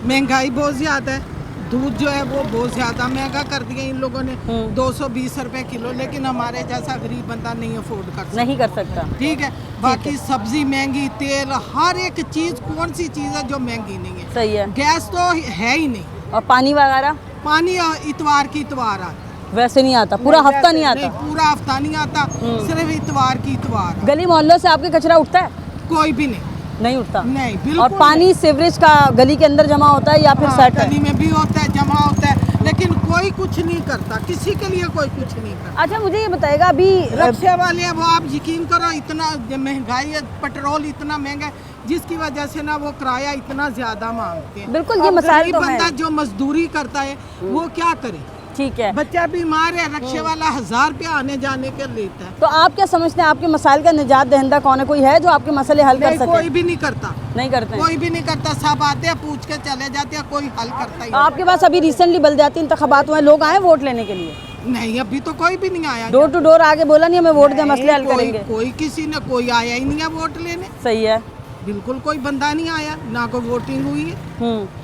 महंगाई बहुत ज़्यादा है, दूध जो है वो बहुत ज़्यादा महंगा कर दिया इन लोगों ने, 220 रुपए किलो, लेकिन हमारे जैसा गरीब बंदा नहीं अफोर्ड कर सकता, नहीं कर सकता। ठीक है। बाकी सब्जी महंगी, तेल, हर एक चीज़, कौन सी चीज़ है जो महंगी नहीं है? सही है। गैस तो है ही नहीं, और पानी वगैरह? पानी इतवार की इतवार आता, वैसे नहीं आता, पूरा हफ्ता नहीं आता? नहीं, पूरा हफ्ता नहीं आता, सिर्फ इतवार की इतवार। गली मोहल्लों से आपके कचरा उठता है? कोई भी नहीं उठता? नहीं, बिल्कुल। और पानी सीवरेज का गली के अंदर जमा होता है या फिर सेट है? गली में भी होता है, जमा होता है, लेकिन कोई कुछ नहीं करता, किसी के लिए कोई कुछ नहीं करता। अच्छा मुझे ये बताएगा, अभी रिक्शे वाले हैं, वो आप यकीन करो, इतना महंगाई है, पेट्रोल इतना महंगा है, जिसकी वजह से ना वो किराया इतना ज़्यादा मांगते हैं। बिल्कुल, ये मसाइल तो बंदा है। जो मजदूरी करता है वो क्या करे? ठीक है। बच्चा बीमार है, रक्षा वाला 1000 रुपया आने जाने के लेता है। तो आप क्या समझते हैं आपके मसाइल का निजात दहिंदा कौन है? कोई है जो आपके मसले हल कर सके? कोई भी नहीं करता, नहीं करते, कोई भी नहीं करता। सब आते हैं, पूछ के चले जाते हैं, कोई हल करता ही तो आपके पास अभी रिसेंटली बलदियाती इंतखाबात हुए, लोग आए वोट लेने के लिए? नहीं, अभी तो कोई भी नहीं आया। डोर टू डोर आगे बोला नहीं हमें वोट दे, मसले हल करेंगे? कोई किसी ने कोई आया ही नहीं है वोट लेने। सही है, बिल्कुल कोई बंदा नहीं आया, ना कोई वोटिंग हुई है।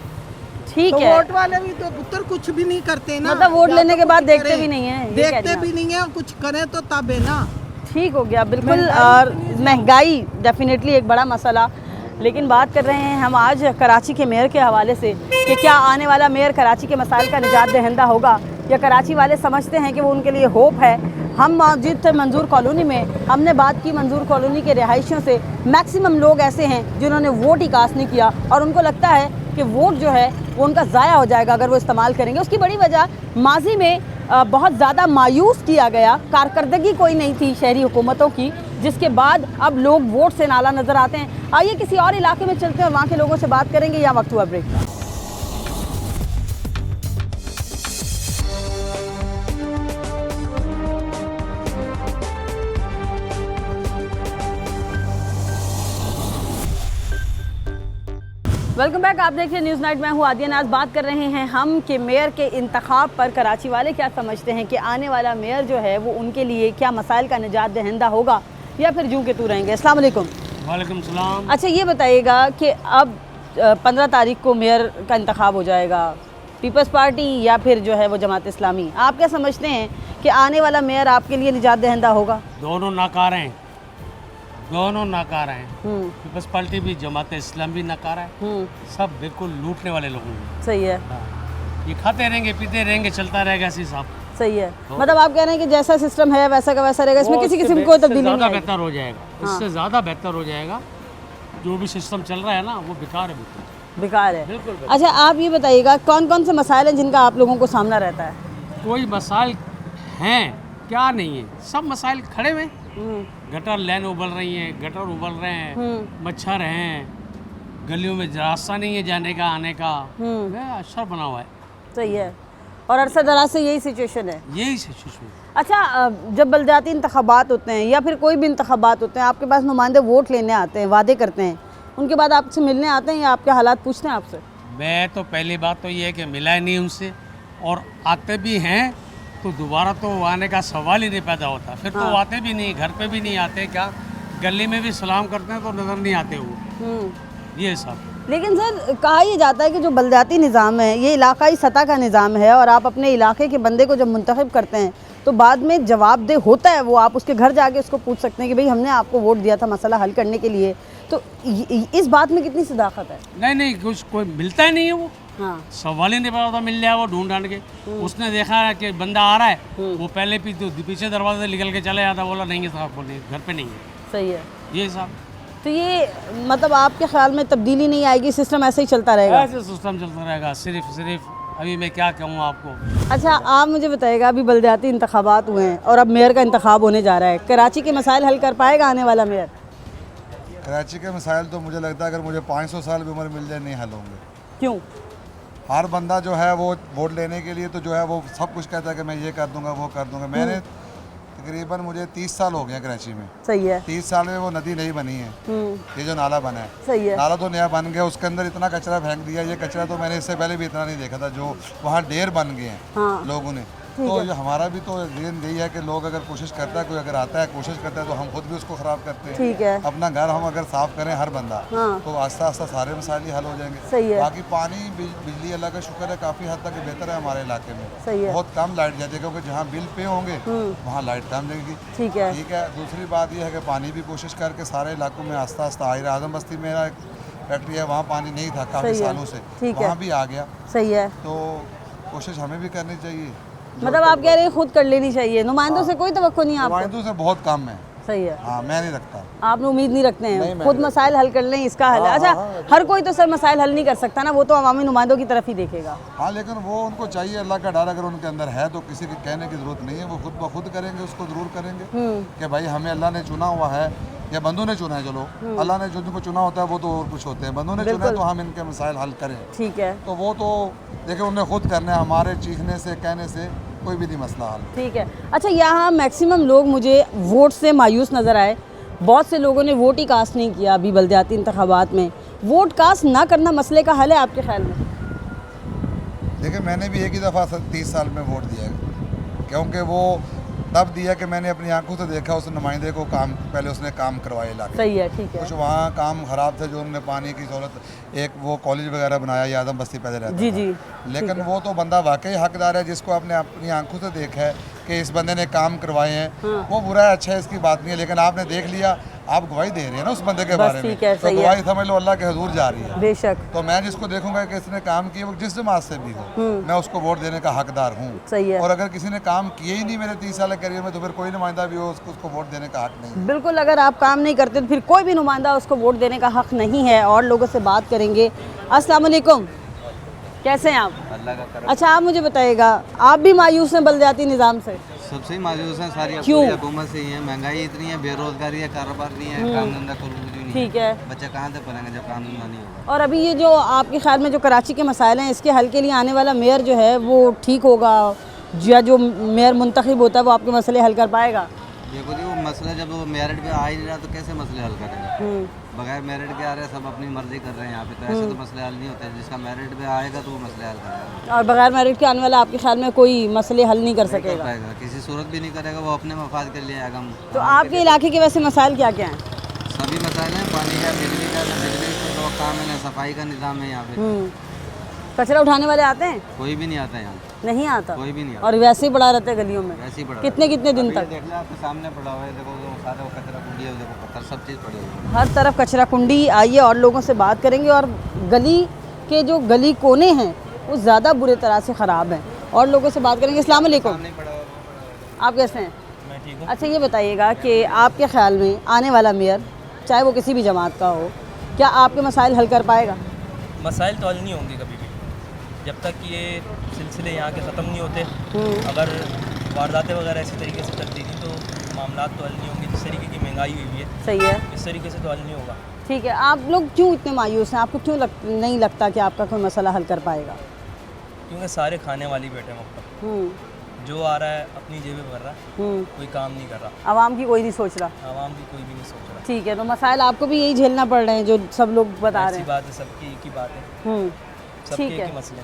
ठीक तो है। वोट वाले भी तो पुत्र कुछ भी नहीं करते ना, मतलब वोट लेने के बाद कुछ देखते करें। भी नहीं है, देखते भी नहीं है, कुछ करें तो तब है ना। ठीक हो गया, बिल्कुल। और महंगाई डेफिनेटली एक बड़ा मसला, लेकिन बात कर रहे हैं हम आज कराची के मेयर के हवाले से कि क्या आने वाला मेयर कराची के मसाइल का निजात दहिंदा होगा, या कराची वाले समझते हैं कि वो उनके लिए होप है। हम मौजूद थे मंजूर कॉलोनी में, हमने बात की मंजूर कॉलोनी के रिहायशियों से। मैक्सिमम लोग ऐसे हैं जिन्होंने वोट ही कास्ट नहीं किया और उनको लगता है कि वोट जो है वो उनका ज़ाया हो जाएगा अगर वो इस्तेमाल करेंगे। उसकी बड़ी वजह माजी में बहुत ज़्यादा मायूस किया गया, कारकर्दगी कोई नहीं थी शहरी हुकूमतों की, जिसके बाद अब लोग वोट से नाला नज़र आते हैं। आइए किसी और इलाके में चलते हैं और वहाँ के लोगों से बात करेंगे। या वक्त हुआ ब्रेक का। वेलकम बैक, आप देख रहे हैं न्यूज़ नाइट, मैं हूँ आदिया नाज। बात कर रहे हैं हम कि मेयर के इंतखाब पर कराची वाले क्या समझते हैं कि आने वाला मेयर जो है वो उनके लिए क्या मसाइल का निजात दहिंदा होगा या फिर जूं के तू रहेंगे। अस्सलाम वालेकुम। वालेकुम सलाम। अच्छा, ये बताइएगा कि अब 15 तारीख को मेयर का इंतखाब हो जाएगा, पीपल्स पार्टी या फिर जो है वो जमात इस्लामी, आप क्या समझते हैं कि आने वाला मेयर आपके लिए निजात दहिंदा होगा? दोनों नाकारा हैं, दोनों नाकारा हैं। पीपल्स पार्टी भी, जमात इस्लाम भी नाकारा है। सब बिल्कुल लूटने वाले लोग हैं। सही है। ये खाते रहेंगे, पीते रहेंगे, चलता रहेगा ऐसे साहब। सही है। मतलब आप कह रहे हैं कि जैसा सिस्टम है वैसा का वैसा रहेगा, इसमें किसी किस्म की कोई तब्दीली नहीं आएगी। बेहतर हो जाएगा, इससे ज़्यादा बेहतर हो जाएगा। जो भी सिस्टम चल रहा है ना वो बेकार है, बिल्कुल बेकार है। बिल्कुल। अच्छा, आप ये बताइएगा कौन कौन से मसाइल हैं जिनका आप लोगों को सामना रहता है? कोई मसाइल हैं क्या नहीं है, सब मसाइल खड़े हुए। गटर लाइन उबल रही है, गटर उबल रहे हैं, मच्छर हैं, गलियों में रास्ता नहीं है जाने का आने का, अशर बना हुआ है। सही है। और अरसा दराज से यही सिचुएशन है। यही सिचुएशन। अच्छा, जब बलदियाती इंतखाबात होते हैं या फिर कोई भी इंतखाबात होते हैं, आपके पास नुमाइंदे वोट लेने आते हैं, वादे करते हैं, उनके बाद आपसे मिलने आते हैं या आपके हालात पूछते हैं आपसे? मैं तो पहली बात तो ये है कि मिला ही नहीं उनसे, और आते भी हैं तो दोबारा तो आने का सवाल ही नहीं पैदा होता। फिर तो आते भी नहीं, घर पे भी नहीं आते, क्या गली में भी सलाम करते हैं तो नज़र नहीं आते वो, ये सब। लेकिन सर, कहा यह जाता है कि जो बलदियाती निज़ाम है ये इलाकाई सतह का निज़ाम है, और आप अपने इलाके के बंदे को जब मुंतखब करते हैं तो बाद में जवाबदेह होता है वो। आप उसके घर जाके उसको पूछ सकते हैं कि भाई हमने आपको वोट दिया था मसला हल करने के लिए। तो इस बात में कितनी सदाकत है? नहीं, कुछ कोई मिलता ही नहीं है वो। हाँ। सवाल ही नहीं पता, मिल जाए वो ढूंढ ढांड के। उसने देखा है कि बंदा आ रहा है, वो पहले पीछे दरवाजे से निकल के चले जाता, बोला नहीं साहब, बोले घर पे नहीं है। सही है ये साहब। तो ये मतलब आपके ख्याल में तब्दीली नहीं आएगी, सिस्टम ऐसे ही चलता रहेगा? ऐसे सिस्टम चलता रहेगा, सिर्फ अभी मैं क्या कहूँ आपको। अच्छा, आप मुझे बताइएगा, अभी बलदियाती इंतखाबात हुए हैं और अब मेयर का इंतखाब होने जा रहा है, कराची के मसाइल हल कर पाएगा आने वाला मेयर? कराची के मसाइल तो मुझे लगता है अगर मुझे 500 साल भी उम्र मिल जाए नहीं हल होंगे। क्यों? हर बंदा जो है वो वोट लेने के लिए तो जो है वो सब कुछ कहता है कि मैं ये कर दूंगा वो कर दूंगा। मैंने तकरीबन मुझे 30 साल हो गए हैं कराची में। सही है। 30 साल में वो नदी नहीं बनी है, ये जो नाला बना है। सही है। नाला तो नया बन गया, उसके अंदर इतना कचरा फेंक दिया। ये कचरा तो मैंने इससे पहले भी इतना नहीं देखा था जो वहाँ ढेर बन गए हैं लोगों ने। तो ये हमारा भी तो रीज़न यही है कि लोग अगर कोशिश करता है, कोई अगर आता है कोशिश करता है तो हम खुद भी उसको ख़राब करते हैं। ठीक है। अपना घर हम अगर साफ़ करें हर बंदा, तो आस्ता आस्ता सारे मसाइल ही हल हो जाएंगे। सही है। बाकी पानी बिजली अल्लाह का शुक्र है काफ़ी हद तक बेहतर है हमारे इलाके में। सही है। बहुत कम लाइट जाती है क्योंकि जहाँ बिल पे होंगे वहाँ लाइट कम जाएगी। ठीक है। दूसरी बात यह है कि पानी भी कोशिश करके सारे इलाकों में आस्ता आस्ता आ रहा है। आजम बस्ती मेरा एक फैक्ट्री है, वहाँ पानी नहीं था काफ़ी सालों से, वहाँ भी आ गया। सही है। तो कोशिश हमें भी करनी चाहिए। मतलब आप कह रहे हैं खुद कर लेनी चाहिए, नुमाइंदों से कोई तवक्को नहीं है आपको? नुमाइंदों से बहुत कम है। सही है। हाँ, मैं नहीं रखता। आप उम्मीद नहीं रखते नहीं, हैं मैं खुद नहीं मसाइल हल कर लें इसका हल है। हाँ, अच्छा, हाँ, हर कोई तो सर मसाइल हल नहीं कर सकता ना, वो तो अवामी नुमाइंदों की तरफ ही देखेगा। हाँ, लेकिन वो उनको चाहिए, अल्लाह का डर अगर उनके अंदर है तो किसी के कहने की ज़रूरत नहीं है, वो खुद ब खुद करेंगे, उसको ज़रूर करेंगे कि भाई हमें अल्लाह ने चुना हुआ है या बंदों ने चुना है। चलो, अल्लाह ने जो जिनको चुना होता है वो तो और कुछ होते हैं, बंदों ने चुना है तो हम इनके मसाइल हल करें। ठीक है, तो वो तो देखिए उन्हें खुद करना है, हमारे चीखने से कहने से कोई भी नहीं मसला हल। ठीक है। अच्छा, यहाँ मैक्सिमम लोग मुझे वोट से मायूस नज़र आए। बहुत से लोगों ने वोट ही कास्ट नहीं किया अभी बल्दियाती इंतखाबात में। वोट कास्ट ना करना मसले का हल है आपके ख्याल में? देखिए, मैंने भी एक ही दफ़ा 30 साल में वोट दिया है, क्योंकि वो तब दिया कि मैंने अपनी आंखों से देखा उस नुमाइंदे को काम, पहले उसने काम करवाए इलाके। सही है, ठीक है। कुछ वहाँ काम ख़राब थे, जो उन्होंने पानी की सहूलत, एक वो कॉलेज वगैरह बनाया, ये आदम बस्ती पहले रहता जी था। जी, लेकिन वो तो बंदा वाकई हकदार है जिसको आपने अपनी आंखों से देखा है कि इस बंदे ने काम करवाए हैं। हाँ। वो बुरा है अच्छा है इसकी बात नहीं है, लेकिन आपने देख लिया, आप गवाही दे रहे हैं ना उस बंदे के बारे में, ठीक है, तो सही है। गवाही समझ लो अल्लाह के हुजूर जा रही है। बेशक। तो मैं जिसको देखूंगा कि इसने काम किए, वो जिस जमात से भी हो, मैं उसको वोट देने का हकदार हूँ। सही है। और अगर किसी ने काम किए ही नहीं मेरे 30 साल के करियर में, तो फिर कोई नुमाइंदा भी हो उसको वोट देने का हक नहीं है। बिल्कुल, अगर आप काम नहीं करते तो फिर कोई भी नुमाइंदा उसको वोट देने का हक नहीं है। और लोगों से बात करेंगे। अस्सलाम वालेकुम, कैसे हैं आप? अल्लाह का करम। अच्छा, आप मुझे बताइएगा, आप भी मायूस हैं बल्दियाती निज़ाम से? सबसे ही मायूस हैं, सारी क्यों? हुकूमत से ही है। महंगाई इतनी है, बेरोजगारी है, कारोबार नहीं है, काम धंधा कुछ भी नहीं। ठीक है। बच्चे कहाँ से पढ़ेंगे जब काम धंधा नहीं होगा। और अभी ये जो आपके ख्याल में जो कराची के मसाइल हैं, इसके हल के लिए आने वाला मेयर जो है वो ठीक होगा, या जो मेयर मुंतखब होता है वो आपके मसले हल कर पाएगा? देखो जी, वो मसला जब वो मेरिट पे आ ही नहीं रहा तो कैसे मसले हल करेगा? बगैर मेरिट के आ रहे हैं, सब अपनी मर्जी कर रहे हैं यहाँ पे, तो ऐसे तो मसले हल नहीं होते। जिसका मेरिट पे आएगा तो वो मसले हल करेगा। और बगैर मेरिट के आने वाला आपके ख्याल में कोई मसले हल नहीं कर सकेगा? पाएगा, किसी सूरत भी नहीं करेगा, वो अपने मफाद के लिए आएगा। तो आपके इलाके के वैसे मसाइल क्या क्या हैं? सभी मसाइल हैं, पानी का, बिजली का, न बिजली का काम है, न सफाई का निज़ाम है यहाँ पे। कचरा उठाने वाले आते हैं? कोई भी नहीं आता यहाँ, नहीं आता? कोई भी नहीं आता। और वैसे ही पड़ा रहता है गलियों में? वैसे ही पड़ा। कितने कितने दिन तक? देख लो, आपके सामने पड़ा हुआ है, देखो वो सारा कचरा कुंडी है, देखो पत्थर, सब चीज़ पड़ी हुई है। हर तरफ कचरा कुंडी। आइए और लोगों से बात करेंगे। और गली के जो गली कोने हैं वो ज़्यादा बुरे तरह से ख़राब हैं, और लोगों से बात करेंगे। अस्सलाम वालेकुम, आप कैसे हैं? मैं ठीक हूँ। अच्छा, ये बताइएगा कि आपके ख्याल में आने वाला मेयर, चाहे वो किसी भी जमात का हो, क्या आपके मसाइल हल कर पाएगा? मसाइल तो हल नहीं होंगे कभी भी जब तक ये सिलसिले यहाँ के ख़त्म नहीं होते। अगर वारदातें वगैरह इसी तरीके से चलती थी तो मामला तो हल नहीं होंगे। जिस तरीके की महंगाई हुई है, सही है, इस तरीके से तो हल नहीं होगा। ठीक है। आप लोग क्यों इतने मायूस हैं? आपको क्यों नहीं लगता कि आपका कोई मसला हल कर पाएगा? क्योंकि सारे खाने वाले बैठे हैं, जो आ रहा है अपनी जेबें भर रहा है, कोई काम नहीं कर रहा। आवाम की कोई नहीं सोच रहा। आवाम की कोई भी नहीं सोच रहा। ठीक है, तो मसाइल आपको भी यही झेलना पड़ रहे हैं जो सब लोग बता रहे हैं? बात है, सबकी एक ही बात है, सबके ठीक एक है। ही मसले।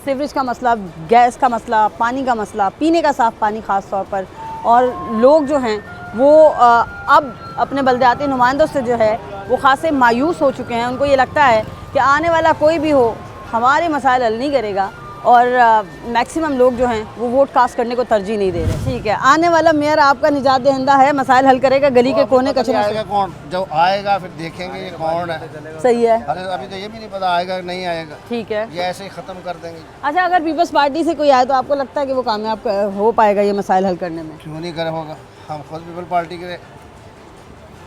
सीवरेज का मसला, गैस का मसला, पानी का मसला, पीने का साफ़ पानी ख़ास तौर पर। और लोग जो हैं वो अब अपने बल्दियाती नुमाइंदों से जो है वो ख़ासे मायूस हो चुके हैं। उनको ये लगता है कि आने वाला कोई भी हो हमारे मसाइल हल नहीं करेगा, और मैक्सिमम लोग जो हैं वो वोट कास्ट करने को तरजीह नहीं दे रहे। ठीक है, आने वाला मेयर आपका निजात दहिंदा है, मसाइल हल करेगा, गली के कोने कचरे आएगा कौन? जब आएगा फिर देखेंगे ये कौन है। सही है। अरे अभी तो ये भी नहीं पता आएगा कि नहीं आएगा। ठीक है, ये ऐसे ही ख़त्म कर देंगे। अच्छा, अगर पीपल्स पार्टी से कोई आए तो आपको लगता है कि वो कामयाब हो पाएगा ये मसाइल हल करने में? क्यों नहीं करे होगा? हम खुद पीपल पार्टी के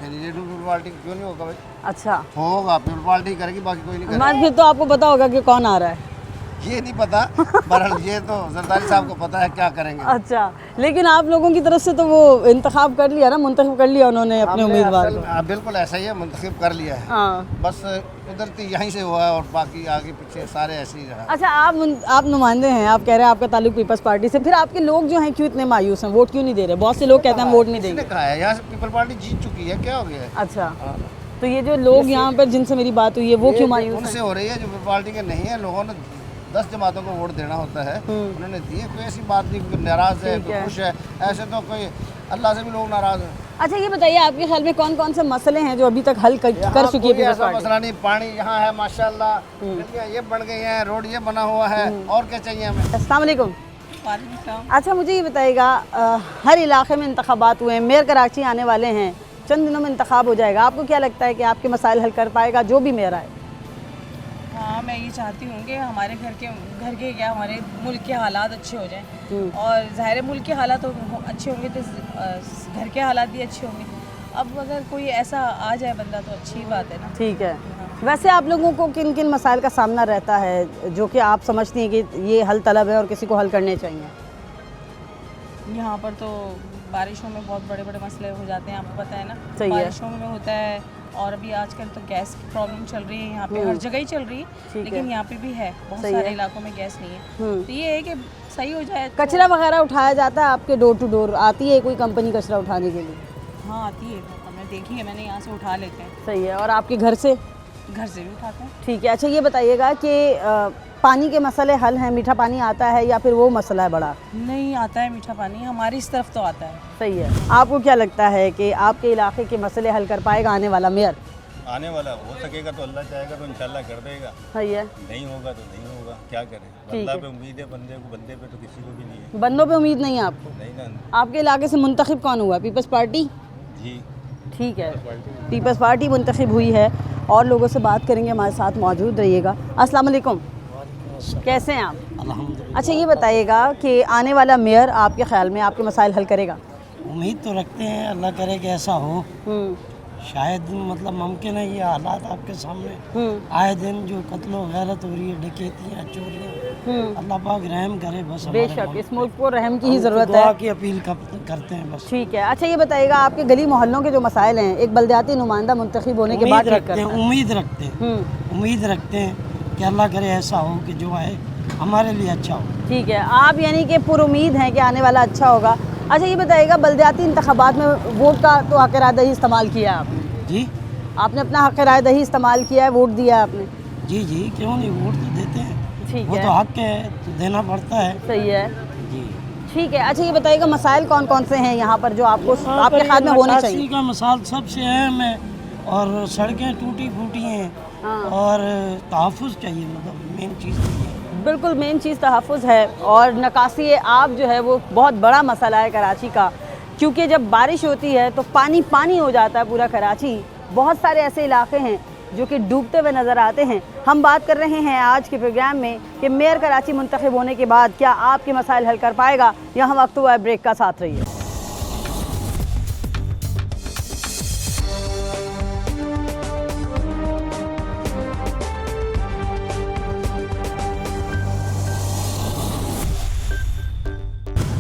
पीपल पार्टी क्यों नहीं होगा भाई? अच्छा, होगा, पीपल पार्टी करेगी, बाकी कोई नहीं करेगा। फिर तो आपको पता होगा कि कौन आ रहा है। ये नहीं पता, बहरहाल ये तो जरदारी साहब को पता है क्या करेंगे। अच्छा, लेकिन आप लोगों की तरफ से तो वो इंतखाब कर लिया ना, मुंतखब कर लिया उन्होंने अपने उम्मीदवार को। बिल्कुल ऐसा ही है, मुंतखब कर लिया है। हाँ, बस कुदरती यहीं से हुआ है, और बाकी आगे पीछे सारे ऐसे ही रहा। अच्छा, आप नुमाइंदे हैं, आप कह रहे हैं आपका ताल्लुक पीपल्स पार्टी से, फिर आपके लोग जो हैं क्यों इतने मायूस हैं, वोट क्यों नहीं दे रहे? बहुत से लोग कहते हैं वोट नहीं देंगे। कहा है यहाँ से पीपल पार्टी जीत चुकी है, क्या हो गया है? अच्छा, तो ये जो लोग यहाँ पर जिनसे मेरी बात हुई है वो क्यों मायूस उनसे हैं? हो रही है जो पीपल पार्टी के नहीं है। लोगों ने 10 जमातों को वोट देना होता है, उन्होंने दिए। कोई ऐसी बात नहीं, कोई नाराज़ है, कोई खुश है, ऐसे तो कोई अल्लाह से भी लोग नाराज़ हैं। अच्छा, ये बताइए आपके ख्याल में कौन कौन से मसले हैं जो अभी तक हल कर चुकी है पीपल्स पार्टी? मसला नहीं, पानी यहाँ है माशाल्लाह, गलियाँ ये बन गई हैं, रोड ये बना हुआ है, और क्या चाहिए हमें? अस्सलाम वालेकुम। अच्छा, मुझे ये बताइएगा, हर इलाके में इंतखाबात हुए हैं, मेयर कराची आने वाले हैं, चंद दिनों में इंतखाब हो जाएगा। आपको क्या लगता है कि आपके मसाइल हल कर पाएगा जो भी मेयर आए? हाँ, मैं ये चाहती हूँ कि हमारे घर के क्या हमारे मुल्क के हालात अच्छे हो जाएं, और ज़ाहिर है मुल्क के हालात अच्छे होंगे तो घर के हालात भी अच्छे होंगे। अब अगर कोई ऐसा आ जाए बंदा तो अच्छी बात है ना। ठीक है। वैसे आप लोगों को किन किन मसाइल का सामना रहता है जो कि आप समझती हैं कि ये हल तलब है और किसी को हल करने चाहिए? यहाँ पर तो बारिशों में बहुत बड़े बड़े मसले हो जाते हैं, आपको पता है ना। सही है। बारिशों में होता है, और अभी आजकल तो गैस की प्रॉब्लम चल रही है यहाँ पे, हर जगह ही चल रही है, लेकिन यहाँ पे भी है, बहुत सही सारे है। इलाकों में गैस नहीं है। तो ये है कि सही हो जाए। कचरा वगैरह उठाया जाता है आपके डोर टू डोर? आती है कोई कंपनी कचरा उठाने के लिए? हाँ आती है, हमने देखी है, मैंने यहाँ से उठा लेते हैं। सही है। और आपके घर से? घर से भी उठाते हैं। ठीक है। अच्छा ये बताइएगा कि पानी के मसले हल हैं, मीठा पानी आता है या फिर वो मसला है बड़ा? नहीं आता है मीठा पानी, हमारी इस तरफ तो आता है। सही है। आपको क्या लगता है कि आपके इलाके के मसले हल कर पाएगा आने वाला मेयर? आने वाला हो सकेगा तो अल्लाह चाहेगा तो इंशाल्लाह कर देगा। सही है। नहीं होगा तो नहीं होगा, क्या करें। ठीक अल्लाह है। पे उम्मीद है, बंदे पे तो किसी को भी नहीं है। बंदों पे उम्मीद नहीं है आपको? नहीं ना। आपके इलाके से मुंतखब कौन हुआ? Peoples party? जी ठीक है, पीपल्स पार्टी मुंतखब हुई है। और लोगों से बात करेंगे, हमारे साथ मौजूद रहिएगा। अस्सलाम वालेकुम, कैसे हैं आप? अल्हम्दुलिल्लाह। अच्छा ये बताइएगा कि आने वाला मेयर आपके ख्याल में आपके मसाइल हल करेगा? उम्मीद तो रखते हैं, अल्लाह करे कि ऐसा हो। शायद मतलब मुमकिन है, ये हालात आपके सामने आए दिन जो कत्ल गैरत हो रही है, डकैतियाँ, चोरियाँ, अल्लाह पाक रहम करे बस। बेशक इस मुल्क को रहम की ही ज़रूरत दुआ है। की अपील करते हैं बस। ठीक है। अच्छा ये बताइएगा आपके गली मोहल्लों के जो मसाइल हैं एक बल्दियाती नुमाइंदा मुंतखब होने के बाद उम्मीद रखते हैं कि अल्लाह करे ऐसा हो कि जो आए हमारे लिए अच्छा हो। ठीक है। आप यानी कि पुरुमीद हैं कि आने वाला अच्छा होगा। अच्छा ये बताइएगा बल्दियाती इंतखाबात में वोट का तो हक़ राय दही इस्तेमाल किया है आपने? जी, आपने अपना हक़ राय दही इस्तेमाल किया है, वोट दिया है आपने? जी, क्यों नहीं, वोट तो देते हैं। ठीक वो है, तो हक है, तो देना पड़ता है। सही है जी। ठीक है। अच्छा ये बताइएगा मसाइल कौन कौन से हैं यहाँ पर जो आपको आपके ख्याल में होने चाहिए? का मसाल सबसे अहम है, और सड़कें टूटी फूटी हैं, और तहफ़्फ़ुज़ चाहिए, मतलब मेन चीज़ चाहिए। बिल्कुल मेन चीज़ तहफ़्फ़ुज़ है। और नकासी आब जो है वो बहुत बड़ा मसला है कराची का, क्योंकि जब बारिश होती है तो पानी पानी हो जाता है पूरा कराची। बहुत सारे ऐसे इलाके हैं जो कि डूबते हुए नज़र आते हैं। हम बात कर रहे हैं आज के प्रोग्राम में कि मेयर कराची मुंतखब होने के बाद क्या आपके मसाइल हल कर पाएगा। यहाँ वक्त हुआ है ब्रेक का, साथ रहिए।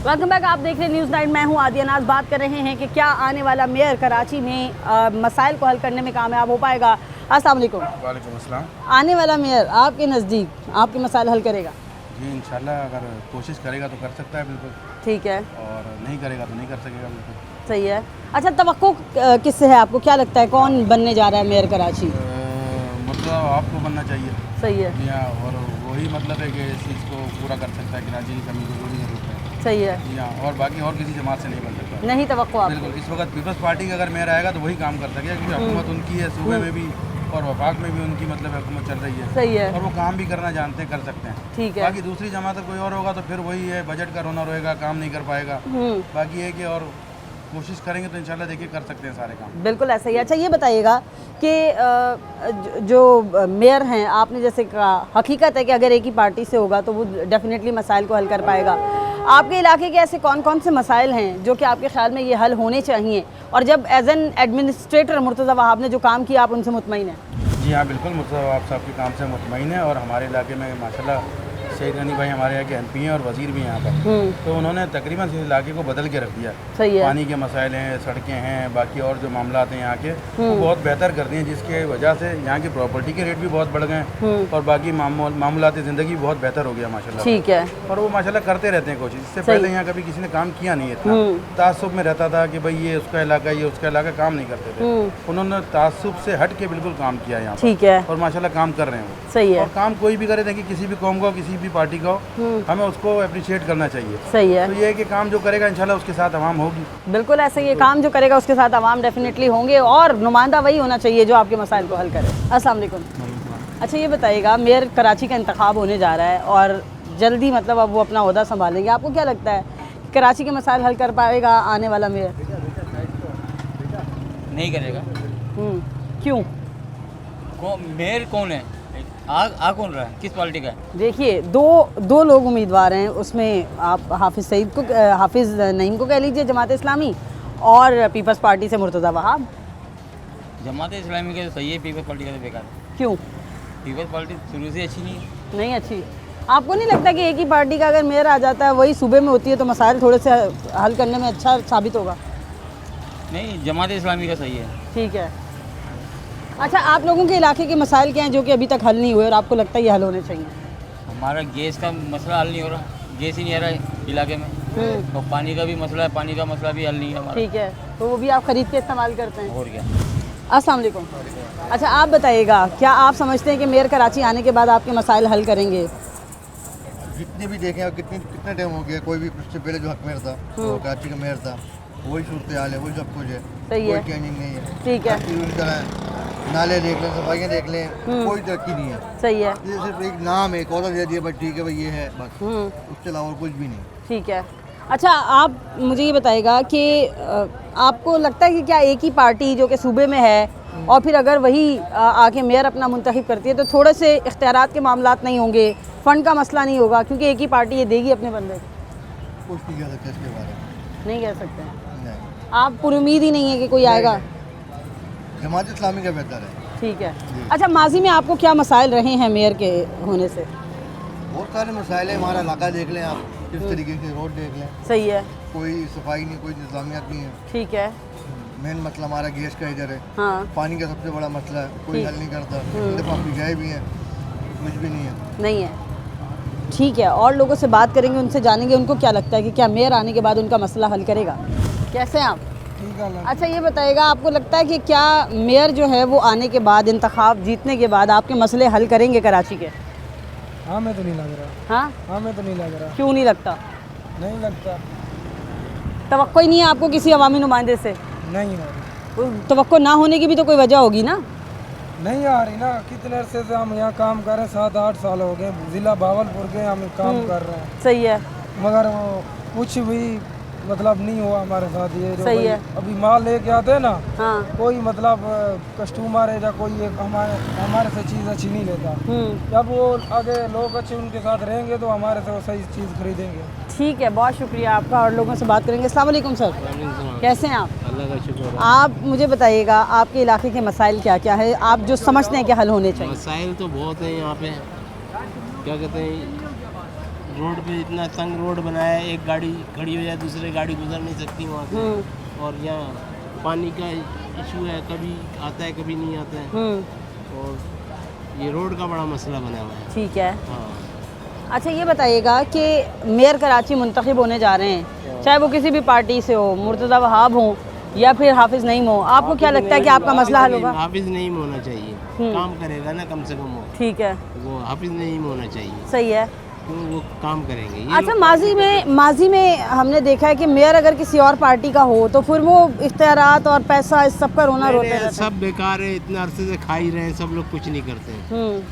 वेलकम बैक, आप देख रहे हैं न्यूज़ 9। मैं हूं आदिया नाज। बात कर रहे हैं कि क्या आने वाला मेयर कराची में मसाइल को हल करने में कामयाब हो पाएगा। अस्सलाम वालेकुम। वालेकुम अस्सलाम। आने वाला मेयर आपके नज़दीक आपके मसाइल हल करेगा? जी इंशाल्लाह, अगर कोशिश करेगा तो कर सकता है बिल्कुल। ठीक है। और नहीं करेगा तो नहीं कर सकेगा बिल्कुल। सही है। अच्छा तवक्को किससे है, आपको क्या लगता है कौन बनने जा रहा है मेयर कराची? मतलब आपको बनना चाहिए। सही है। जी हाँ, और वही मतलब है कि इस चीज़ को पूरा कर सकता है, कराची की कमी को पूरी ज़रूरत है। सही है। जी हाँ, और बाकी और किसी जमात से नहीं बन सकता। नहीं तवक्को आपको? बिल्कुल। इस वक्त पीपल्स पार्टी का अगर मेयर आएगा तो वही काम कर सकेगा, क्योंकि हुकूमत उनकी है, सूबे में भी और वफाक में भी उनकी मतलब हुकूमत चल रही है। सही है। और वो काम भी करना जानते हैं, कर सकते हैं। ठीक है। बाकी दूसरी जमात कोई और होगा तो फिर वही है, बजट का रोना रहेगा, काम नहीं कर पाएगा। बाकी है कि और कोशिश करेंगे तो इंशाल्लाह देखिए कर सकते हैं सारे काम। बिल्कुल ऐसा ही। अच्छा ये बताइएगा कि जो मेयर हैं, आपने जैसे कहा हकीकत है कि अगर एक ही पार्टी से होगा तो वो डेफिनेटली मसाइल को हल कर पाएगा। आपके इलाके के ऐसे कौन कौन से मसाइल हैं जो कि आपके ख्याल में ये हल होने चाहिए, और जब as an administrator Murtaza Wahab ने जो काम किया आप उनसे मुतमईन हैं? जी हाँ बिल्कुल, मुर्तज़ा वहाब साहब के काम से मुतमईन है। और हमारे इलाके में माशाल्लाह शेख गनी भाई हमारे यहाँ के MP हैं और वज़ीर भी हैं यहाँ पर, तो उन्होंने तकरीबन इस इलाके को बदल के रख दिया। सही है। पानी के मसाइल हैं, सड़कें हैं, बाकी और जो मामलात हैं यहाँ के वो बहुत बेहतर कर दिए, जिसके वजह से यहाँ की प्रॉपर्टी के रेट भी बहुत बढ़ गए और बाकी मामलात ज़िंदगी बहुत बेहतर हो गया माशाल्लाह। ठीक है। और वो माशाल्लाह करते रहते हैं कोशिश। इससे पहले यहाँ कभी किसी ने काम किया नहीं है, इतना तासुब में रहता था कि भाई ये उसका इलाका, ये उसका इलाका, काम नहीं करते थे। उन्होंने तासुब से हट के बिल्कुल काम किया यहाँ। ठीक है। और माशाल्लाह काम कर रहे हैं वो। सही है। और काम कोई भी करे, देखिए किसी भी कौम का, किसी भी पार्टी का, हमें उसको अप्रिशिएट करना चाहिए। सही है। तो ये है कि काम जो करेगा इंशाल्लाह उसके साथ आवाम होगी। बिल्कुल ऐसे ही, काम जो करेगा उसके साथ आवाम डेफिनेटली होंगे, और नुमाइंदा वही होना चाहिए जो आपके मसाइल को हल करे। अस्सलाम वालेकुम। अच्छा ये बताइएगा, मेयर कराची का इंतखाब होने जा रहा है और जल्दी मतलब अब वो अपना ओहदा संभालेंगे। आपको क्या लगता है कराची के मसाइल हल कर पाएगा आने वाला मेयर? नहीं करेगा। क्यों? मेयर कौन है? आ कौन रहा है? किस पार्टी का है? देखिए दो लोग उम्मीदवार हैं, उसमें आप हाफिज़ सईद को, हाफिज़ नईम को कह लीजिए जमात इस्लामी, और पीपल्स पार्टी से मुर्तज़ा वहाब। जमात इस्लामी का तो सही है, पीपल्स पार्टी का तो बेकार है। क्यों? पीपल्स पार्टी शुरू से अच्छी नहीं है। नहीं अच्छी? आपको नहीं लगता कि एक ही पार्टी का अगर मेयर आ जाता है, वही सूबे में होती है, तो मसाइल थोड़े से हल करने में अच्छा साबित होगा? नहीं, जमात इस्लामी का सही है। ठीक है। अच्छा, आप लोगों के इलाके के मसाइल क्या हैं जो कि अभी तक हल नहीं हुए और आपको लगता है ये हल होने चाहिए? हमारा गैस का मसला हल नहीं हो रहा, गैस ही नहीं आ रहा है इलाके में। और पानी का भी मसला है, पानी का मसला भी हल नहीं है हमारा। ठीक है, तो वो भी आप खरीद के इस्तेमाल करते हैं? और क्या। अस्सलाम वालेकुम। अच्छा, आप बताइएगा, क्या आप समझते हैं कि मेयर कराची आने के बाद आपके मसाइल हल करेंगे? जितने भी देखें और कितने टाइम हो गया, कोई भी उससे पहले जो हक मेयर था, वो कराची का मेयर था, वही सूरत हाल है, वही सब कुछ है। सही है। कोई चेंजिंग नहीं है। ठीक है। नाले देख लें, सफाइयाँ देख लें, कोई तरक्की नहीं है। सही है। ये सिर्फ एक नाम है, एक औरत दे दिया, बस ठीक है भाई ये है, बस उसके अलावा और कुछ भी नहीं। ठीक है। अच्छा, आप मुझे ये बताइएगा कि आपको लगता है कि क्या एक ही पार्टी जो कि सूबे में है और फिर अगर वही आके मेयर अपना मुंतखब करती है तो थोड़े से इख्तियारात के मामलात नहीं होंगे, फ़ंड का मसला नहीं होगा, क्योंकि एक ही पार्टी ये देगी अपने बंदे? कुछ नहीं कह सकते इसके बारे में। नहीं कह सकते हैं? नहीं। आप पूरी उम्मीद ही नहीं है कि कोई आएगा? जमात इस्लामी का बेहतर है। ठीक है। अच्छा, माजी में आपको क्या मसाइल रहे हैं मेयर के होने से? बहुत सारे मसाइल हैं, हमारा इलाका देख लें आप, किस तरीके से रोड देख लें। सही है। कोई सफाई नहीं, कोई इंतजामियत नहीं है। ठीक है। मेन मसला हमारा गैस का इधर है। हाँ। पानी का सबसे बड़ा मसला है, कोई हल नहीं करता। दफ़ा हम गए भी हैं, कुछ भी नहीं है। नहीं है। ठीक है, और लोगों से बात करेंगे, उनसे जानेंगे उनको क्या लगता है कि क्या मेयर आने के बाद उनका मसला हल करेगा। कैसे हैं आप? ठीक है। अच्छा, ये बताइएगा, आपको लगता है कि क्या मेयर जो है वो आने के बाद, इंतखाब जीतने के बाद आपके मसले हल करेंगे कराची के? हाँ, मैं तो नहीं लग रहा। हाँ, मैं तो नहीं लग रहा। क्यों नहीं लगता? नहीं लगता। तवक्को ही नहीं है आपको किसी अवामी नुमाइंदे से? नहीं है। तवक्को ना होने की भी तो कोई वजह होगी ना? नहीं आ रही ना, कितने अरसे से हम यहाँ काम कर रहे हैं, 7-8 साल हो गए, ज़िला भावलपुर के हम काम कर रहे हैं। सही है। मगर वो कुछ भी मतलब नहीं हुआ हमारे साथ। ये जो सही है। अभी माल लेके आते हैं ना, हाँ। कोई मतलब कस्टमर है या कोई एक हमारे से चीज़ अच्छी नहीं लेता। जब वो आगे लोग अच्छे उनके साथ रहेंगे तो हमारे से वो सही चीज़ खरीदेंगे। ठीक है, बहुत शुक्रिया आपका, और लोगों से बात करेंगे। अस्सलाम वालेकुम सर, कैसे हैं आप? अल्लाह का शुक्र है। आप मुझे बताइएगा, आपके इलाके के मसाइल क्या क्या है, आप जो समझते हैं कि हल होने चाहिए? मसाइल तो बहुत है यहाँ पे। क्या कहते हैं, रोड पे इतना तंग रोड बनाया है, एक गाड़ी खड़ी हो जाए दूसरी गाड़ी गुजर नहीं सकती वहाँ से। और यहाँ पानी का इशू है, कभी आता है कभी नहीं आता है। और ये रोड का बड़ा मसला बना हुआ है। ठीक है। हाँ। अच्छा, ये बताइएगा कि मेयर कराची मुंतखब होने जा रहे हैं, चाहे वो किसी भी पार्टी से हो, मुर्तज़ा वहाब हो या फिर हाफिज़ नईम हो, आपको क्या लगता है कि आपका मसला हल होगा? हाफिज़ नईम होना चाहिए, काम करेगा ना कम से कम वो। ठीक है। वो हाफिज़ नईम होना चाहिए। सही है। वो काम करेंगे। अच्छा, माजी में हमने देखा है कि मेयर अगर किसी और पार्टी का हो तो फिर वो इख्तियारात और पैसा इस सब का रोना रोते रहते हैं। सब बेकार है, इतना अरसे से खा ही रहे हैं, सब लोग कुछ नहीं करते।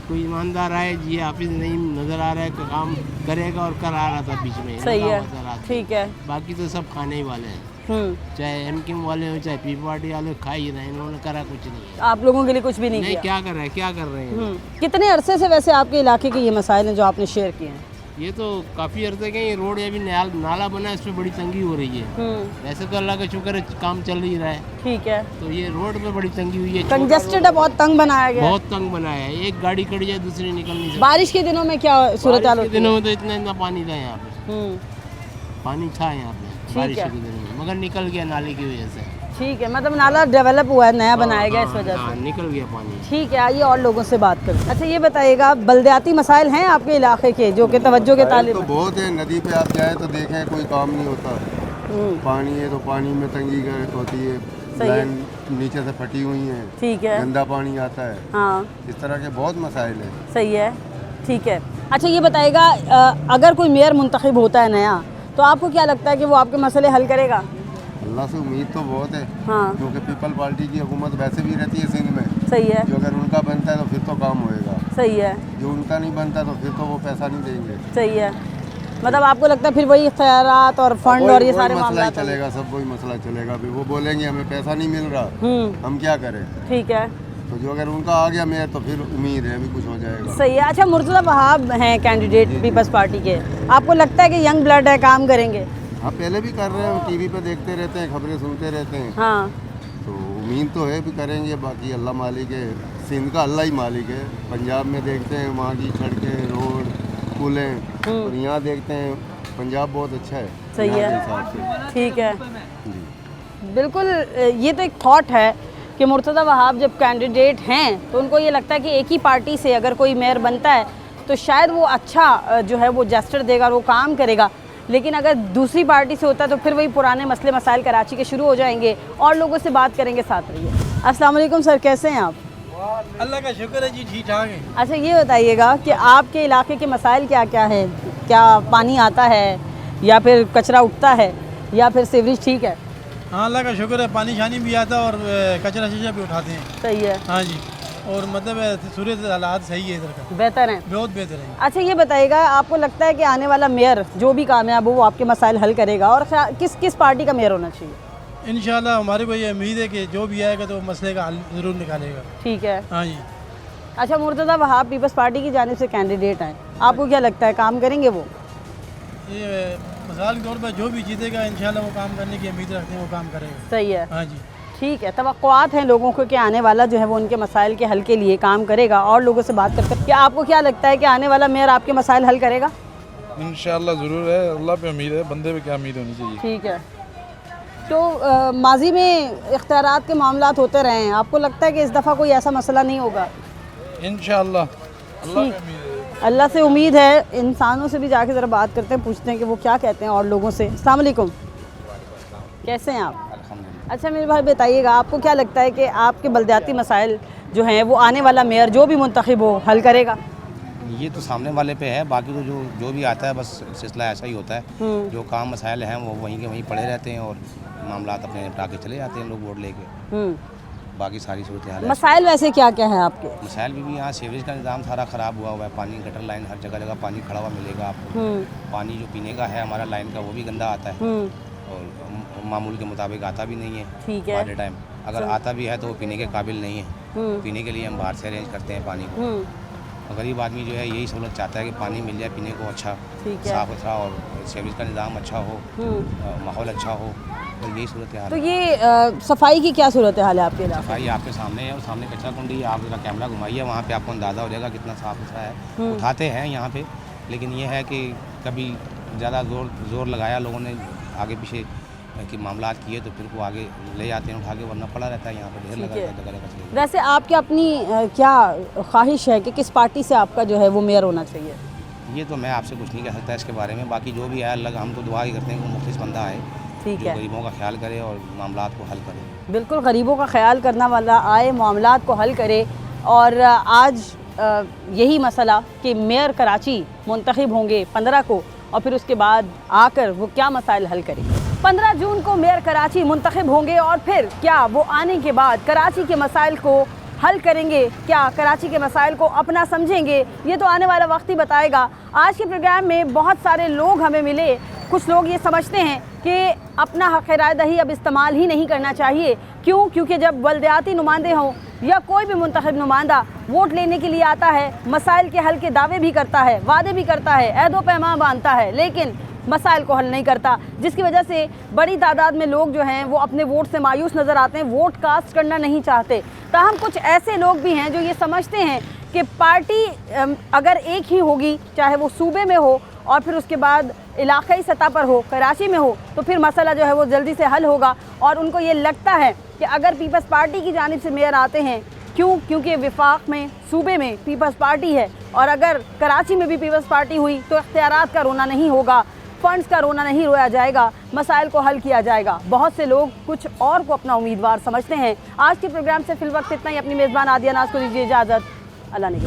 कोई ईमानदार आए, ये हाफिज नहीं नजर आ रहा है, काम करेगा और कर आ रहा था बीच में। सही है। ठीक है। बाकी तो सब खाने ही वाले हैं, चाहे एमक्यूएम वाले हो चाहे पी पार्टी वाले, खा ही रहे हैं, इन्होंने करा कुछ नहीं। आप लोगों के लिए कुछ भी नहीं किया? क्या कर रहे हैं, क्या कर रहे हैं? कितने अरसे से वैसे आपके इलाके के ये मसाइल हैं जो आपने शेयर किए हैं? ये तो काफ़ी अर्से के, ये रोड अभी नाला बना है, इस पर बड़ी तंगी हो रही है। वैसे तो अल्लाह का शुक्र है काम चल ही रहा है। ठीक है। तो ये रोड पे बड़ी तंगी हुई है, कंजेस्टेड है, बहुत तंग बनाया गया है। बहुत तंग बनाया है, एक गाड़ी खड़ी जाए दूसरी निकल नहीं सकती। बारिश के दिनों में क्या सूरत हाल होती है? दिनों में तो इतना पानी था यहाँ पे, पानी था यहाँ पे बारिश के दिनों में, मगर निकल गया नाले की वजह से। ठीक है, मतलब नाला डेवलप हुआ है, नया बनाया गया इस वजह से। निकल गया पानी। ठीक है, आइए और लोगों से बात करें। अच्छा, ये बताइएगा, बल्दियाती मसाइल हैं आपके इलाके के जो कि तवज्जो के तालिब? तो बहुत है, नदी पे आप जाए तो देखें कोई काम नहीं होता। पानी है तो पानी में तंगी होती है, लाइन नीचे से फटी हुई है। ठीक है। गंदा पानी आता है। हाँ, इस तरह के बहुत मसाइल हैं। सही है। ठीक है। अच्छा, ये बताइएगा, अगर कोई मेयर मुंतखब होता है नया, तो आपको क्या लगता है कि वो आपके मसले हल करेगा? अल्लाह से उम्मीद तो बहुत है। हाँ। क्योंकि पीपल पार्टी की हुकूमत वैसे भी रहती है सिंध में। सही है। जो अगर उनका बनता है तो फिर तो काम होएगा। सही है। जो उनका नहीं बनता तो फिर तो वो पैसा नहीं देंगे। सही है। मतलब आपको लगता है फिर वही इख्तियारात और फंड और ये सारे मसला चलेगा, सब वही मसला चलेगा। फिर वो बोलेंगे हमें पैसा नहीं मिल रहा, हम क्या करें? ठीक है। तो जो अगर उनका आ गया मेयर तो फिर उम्मीद है अभी कुछ हो जाएगा। सही है। अच्छा, मुर्तज़ा वहाब हैं कैंडिडेट पीपल्स पार्टी के, आपको लगता है कि यंग ब्लड है, काम करेंगे? हाँ पहले भी कर रहे हैं, टीवी पे देखते रहते हैं, खबरें सुनते रहते हैं। हाँ तो उम्मीद तो है भी करेंगे, बाकी अल्लाह मालिक है, सिंध का अल्लाह ही मालिक है। पंजाब में देखते हैं वहाँ की सड़कें, रोड, पुलें, और यहाँ देखते हैं पंजाब बहुत अच्छा है। सही यहाँ है, के हिसाब से। ठीक है, बिल्कुल। ये तो एक थॉट है कि मुर्तज़ा वहाब जब कैंडिडेट हैं तो उनको ये लगता है कि एक ही पार्टी से अगर कोई मेयर बनता है तो शायद वो अच्छा जो है वो जेस्चर देगा और वो काम करेगा, लेकिन अगर दूसरी पार्टी से होता है तो फिर वही पुराने मसले मसाइल कराची के शुरू हो जाएंगे। और लोगों से बात करेंगे, साथ रहिए। अस्सलाम वालेकुम सर, कैसे हैं आप? अल्लाह का शुक्र है जी, ठीक ठाक है। अच्छा ये बताइएगा कि आपके इलाके के मसाइल क्या क्या है? क्या पानी आता है या फिर कचरा उठता है या फिर सीवरेज ठीक है? हाँ अल्लाह का शुक्र है, पानी शानी भी आता है और कचरा शीशा भी उठाते हैं। सही है। हाँ जी, और मतलब सूरत हालात सही है इधर का, बेहतर है, बहुत बेहतर है। अच्छा ये बताइएगा, आपको लगता है कि आने वाला मेयर जो भी कामयाब हो वो आपके मसाइल हल करेगा, और किस किस पार्टी का मेयर होना चाहिए? इंशाल्लाह हमारे को ये उम्मीद है कि जो भी आएगा तो मसले का हल ज़रूर निकालेगा। ठीक है। हाँ जी। अच्छा मुर्तज़ा वहाब पीपल्स पार्टी की जानिब से कैंडिडेट हैं, आपको क्या लगता है काम करेंगे वो? ये मिसाल के तौर पर जो भी जीतेगा इंशाल्लाह वो काम करने की उम्मीद रखते हैं, वो काम करेगा। सही है। हाँ जी, ठीक है, तवक्कुआत हैं लोगों को कि आने वाला जो है वो उनके मसाइल के हल के लिए काम करेगा। और लोगों से बात करते हैं, क्या आपको क्या लगता है कि आने वाला मेयर आपके मसाइल हल करेगा? इंशाल्लाह ज़रूर है, अल्लाह पे उम्मीद है, बंदे पे क्या उम्मीद होनी चाहिए। ठीक है, तो माजी में इख्तियारात के मामलात होते रहे हैं, आपको लगता है कि इस दफ़ा कोई ऐसा मसला नहीं होगा? इंशाल्लाह अल्लाह पे उम्मीद है। अल्लाह से उम्मीद है। इंसानों से भी जाके ज़रा बात करते हैं, पूछते हैं कि वो क्या कहते हैं और लोगों से। अस्सलाम वालेकुम, कैसे हैं आप? अच्छा मेरे भाई बताइएगा, आपको क्या लगता है कि आपके बलदियाती मसाइल जो हैं वो आने वाला मेयर जो भी मुंतखब हो हल करेगा? ये तो सामने वाले पे है, बाकी तो जो भी आता है बस सिलसिला ऐसा ही होता है। जो काम मसाइल हैं वो वहीं के वहीं पड़े रहते हैं और मामलात अपने निपटा के चले जाते हैं लोग वोट लेके। बाकी सारी सूरत हाल है। मसाइल वैसे क्या क्या हैं आपके? मसाइल भी यहाँ सीवरेज का निज़ाम सारा ख़राब हुआ हुआ है, पानी गटर लाइन हर जगह जगह पानी खड़ा हुआ मिलेगा आपको। पानी जो पीने का है हमारा लाइन का वो भी गंदा आता है और मामूल के मुताबिक आता भी नहीं है। ठीक है। बाय टाइम अगर आता भी है तो वो पीने के काबिल नहीं है। पीने के लिए हम बाहर से अरेंज करते हैं पानी को। गरीब आदमी जो है यही सहूलत चाहता है कि पानी मिल जाए पीने को अच्छा, साफ़ सुथरा, और सीवरेज का निज़ाम अच्छा हो, माहौल अच्छा हो, तो यही सूरत हाल। तो ये सफाई की क्या सूरत हाल है आपके इलाके? सफाई आपके सामने है और सामने कचरा कुंडी है, आप जरा कैमरा घुमाइए वहाँ पे आपको अंदाज़ा हो जाएगा कितना साफ़ सुथरा है। उठाते हैं यहाँ पे, लेकिन ये है कि कभी ज़्यादा जोर लगाया लोगों ने आगे पीछे कि मामला किए तो फिर वो आगे ले जाते हैं उठा के, वरना पड़ा रहता है यहाँ पर ढेर लगा रहता है कचरे। वैसे आपकी अपनी क्या ख्वाहिश है कि किस पार्टी से आपका जो है वो मेयर होना चाहिए? ये तो मैं आपसे कुछ नहीं कह सकता इसके बारे में, बाकी जो भी है अल्लाह हम तो दुआ ही करते हैं कि मुख्तलिस बंदा आए ठीक है, गरीबों का ख्याल करे और मामलात को हल करे। बिल्कुल, गरीबों का ख्याल करने वाला आए, मामलात को हल करे। और आज यही मसला कि मेयर कराची मुंतखब होंगे 15 को और फिर उसके बाद आकर वो क्या मसाइल हल करेंगे। 15 जून को मेयर कराची मुंतखब होंगे और फिर क्या वो आने के बाद कराची के मसाइल को हल करेंगे, क्या कराची के मसाइल को अपना समझेंगे, ये तो आने वाला वक्त ही बताएगा। आज के प्रोग्राम में बहुत सारे लोग हमें मिले। कुछ लोग ये समझते हैं कि अपना हक़ राय दही अब इस्तेमाल ही नहीं करना चाहिए। क्यों? क्योंकि जब बल्दियाती नुमाइंदे हों या कोई भी मुंतखब नुमाइंदा वोट लेने के लिए आता है, मसाइल के हल के दावे भी करता है, वादे भी करता है, अहद व पैमान बांधता है, लेकिन मसाइल को हल नहीं करता, जिसकी वजह से बड़ी तादाद में लोग जो हैं वो अपने वोट से मायूस नज़र आते हैं, वोट कास्ट करना नहीं चाहते। ताहम कुछ ऐसे लोग भी हैं जो ये समझते हैं कि पार्टी अगर एक ही होगी, चाहे वो सूबे में हो और फिर उसके बाद इलाक़ाई सतह पर हो, कराची में हो, तो फिर मसला जो है वो जल्दी से हल होगा। और उनको ये लगता है कि अगर पीपल्स पार्टी की जानिब से मेयर आते हैं, क्यों? क्योंकि विफाक में सूबे में पीपल्स पार्टी है, और अगर कराची में भी पीपल्स पार्टी हुई तो इख्तियारात का रोना नहीं होगा, फंड्स का रोना नहीं रोया जाएगा, मसाइल को हल किया जाएगा। बहुत से लोग कुछ और को अपना उम्मीदवार समझते हैं। आज के प्रोग्राम से फिलवक्त इतना ही। अपनी मेज़बान आदिया नाज को दीजिए इजाज़त। अल्लाह ने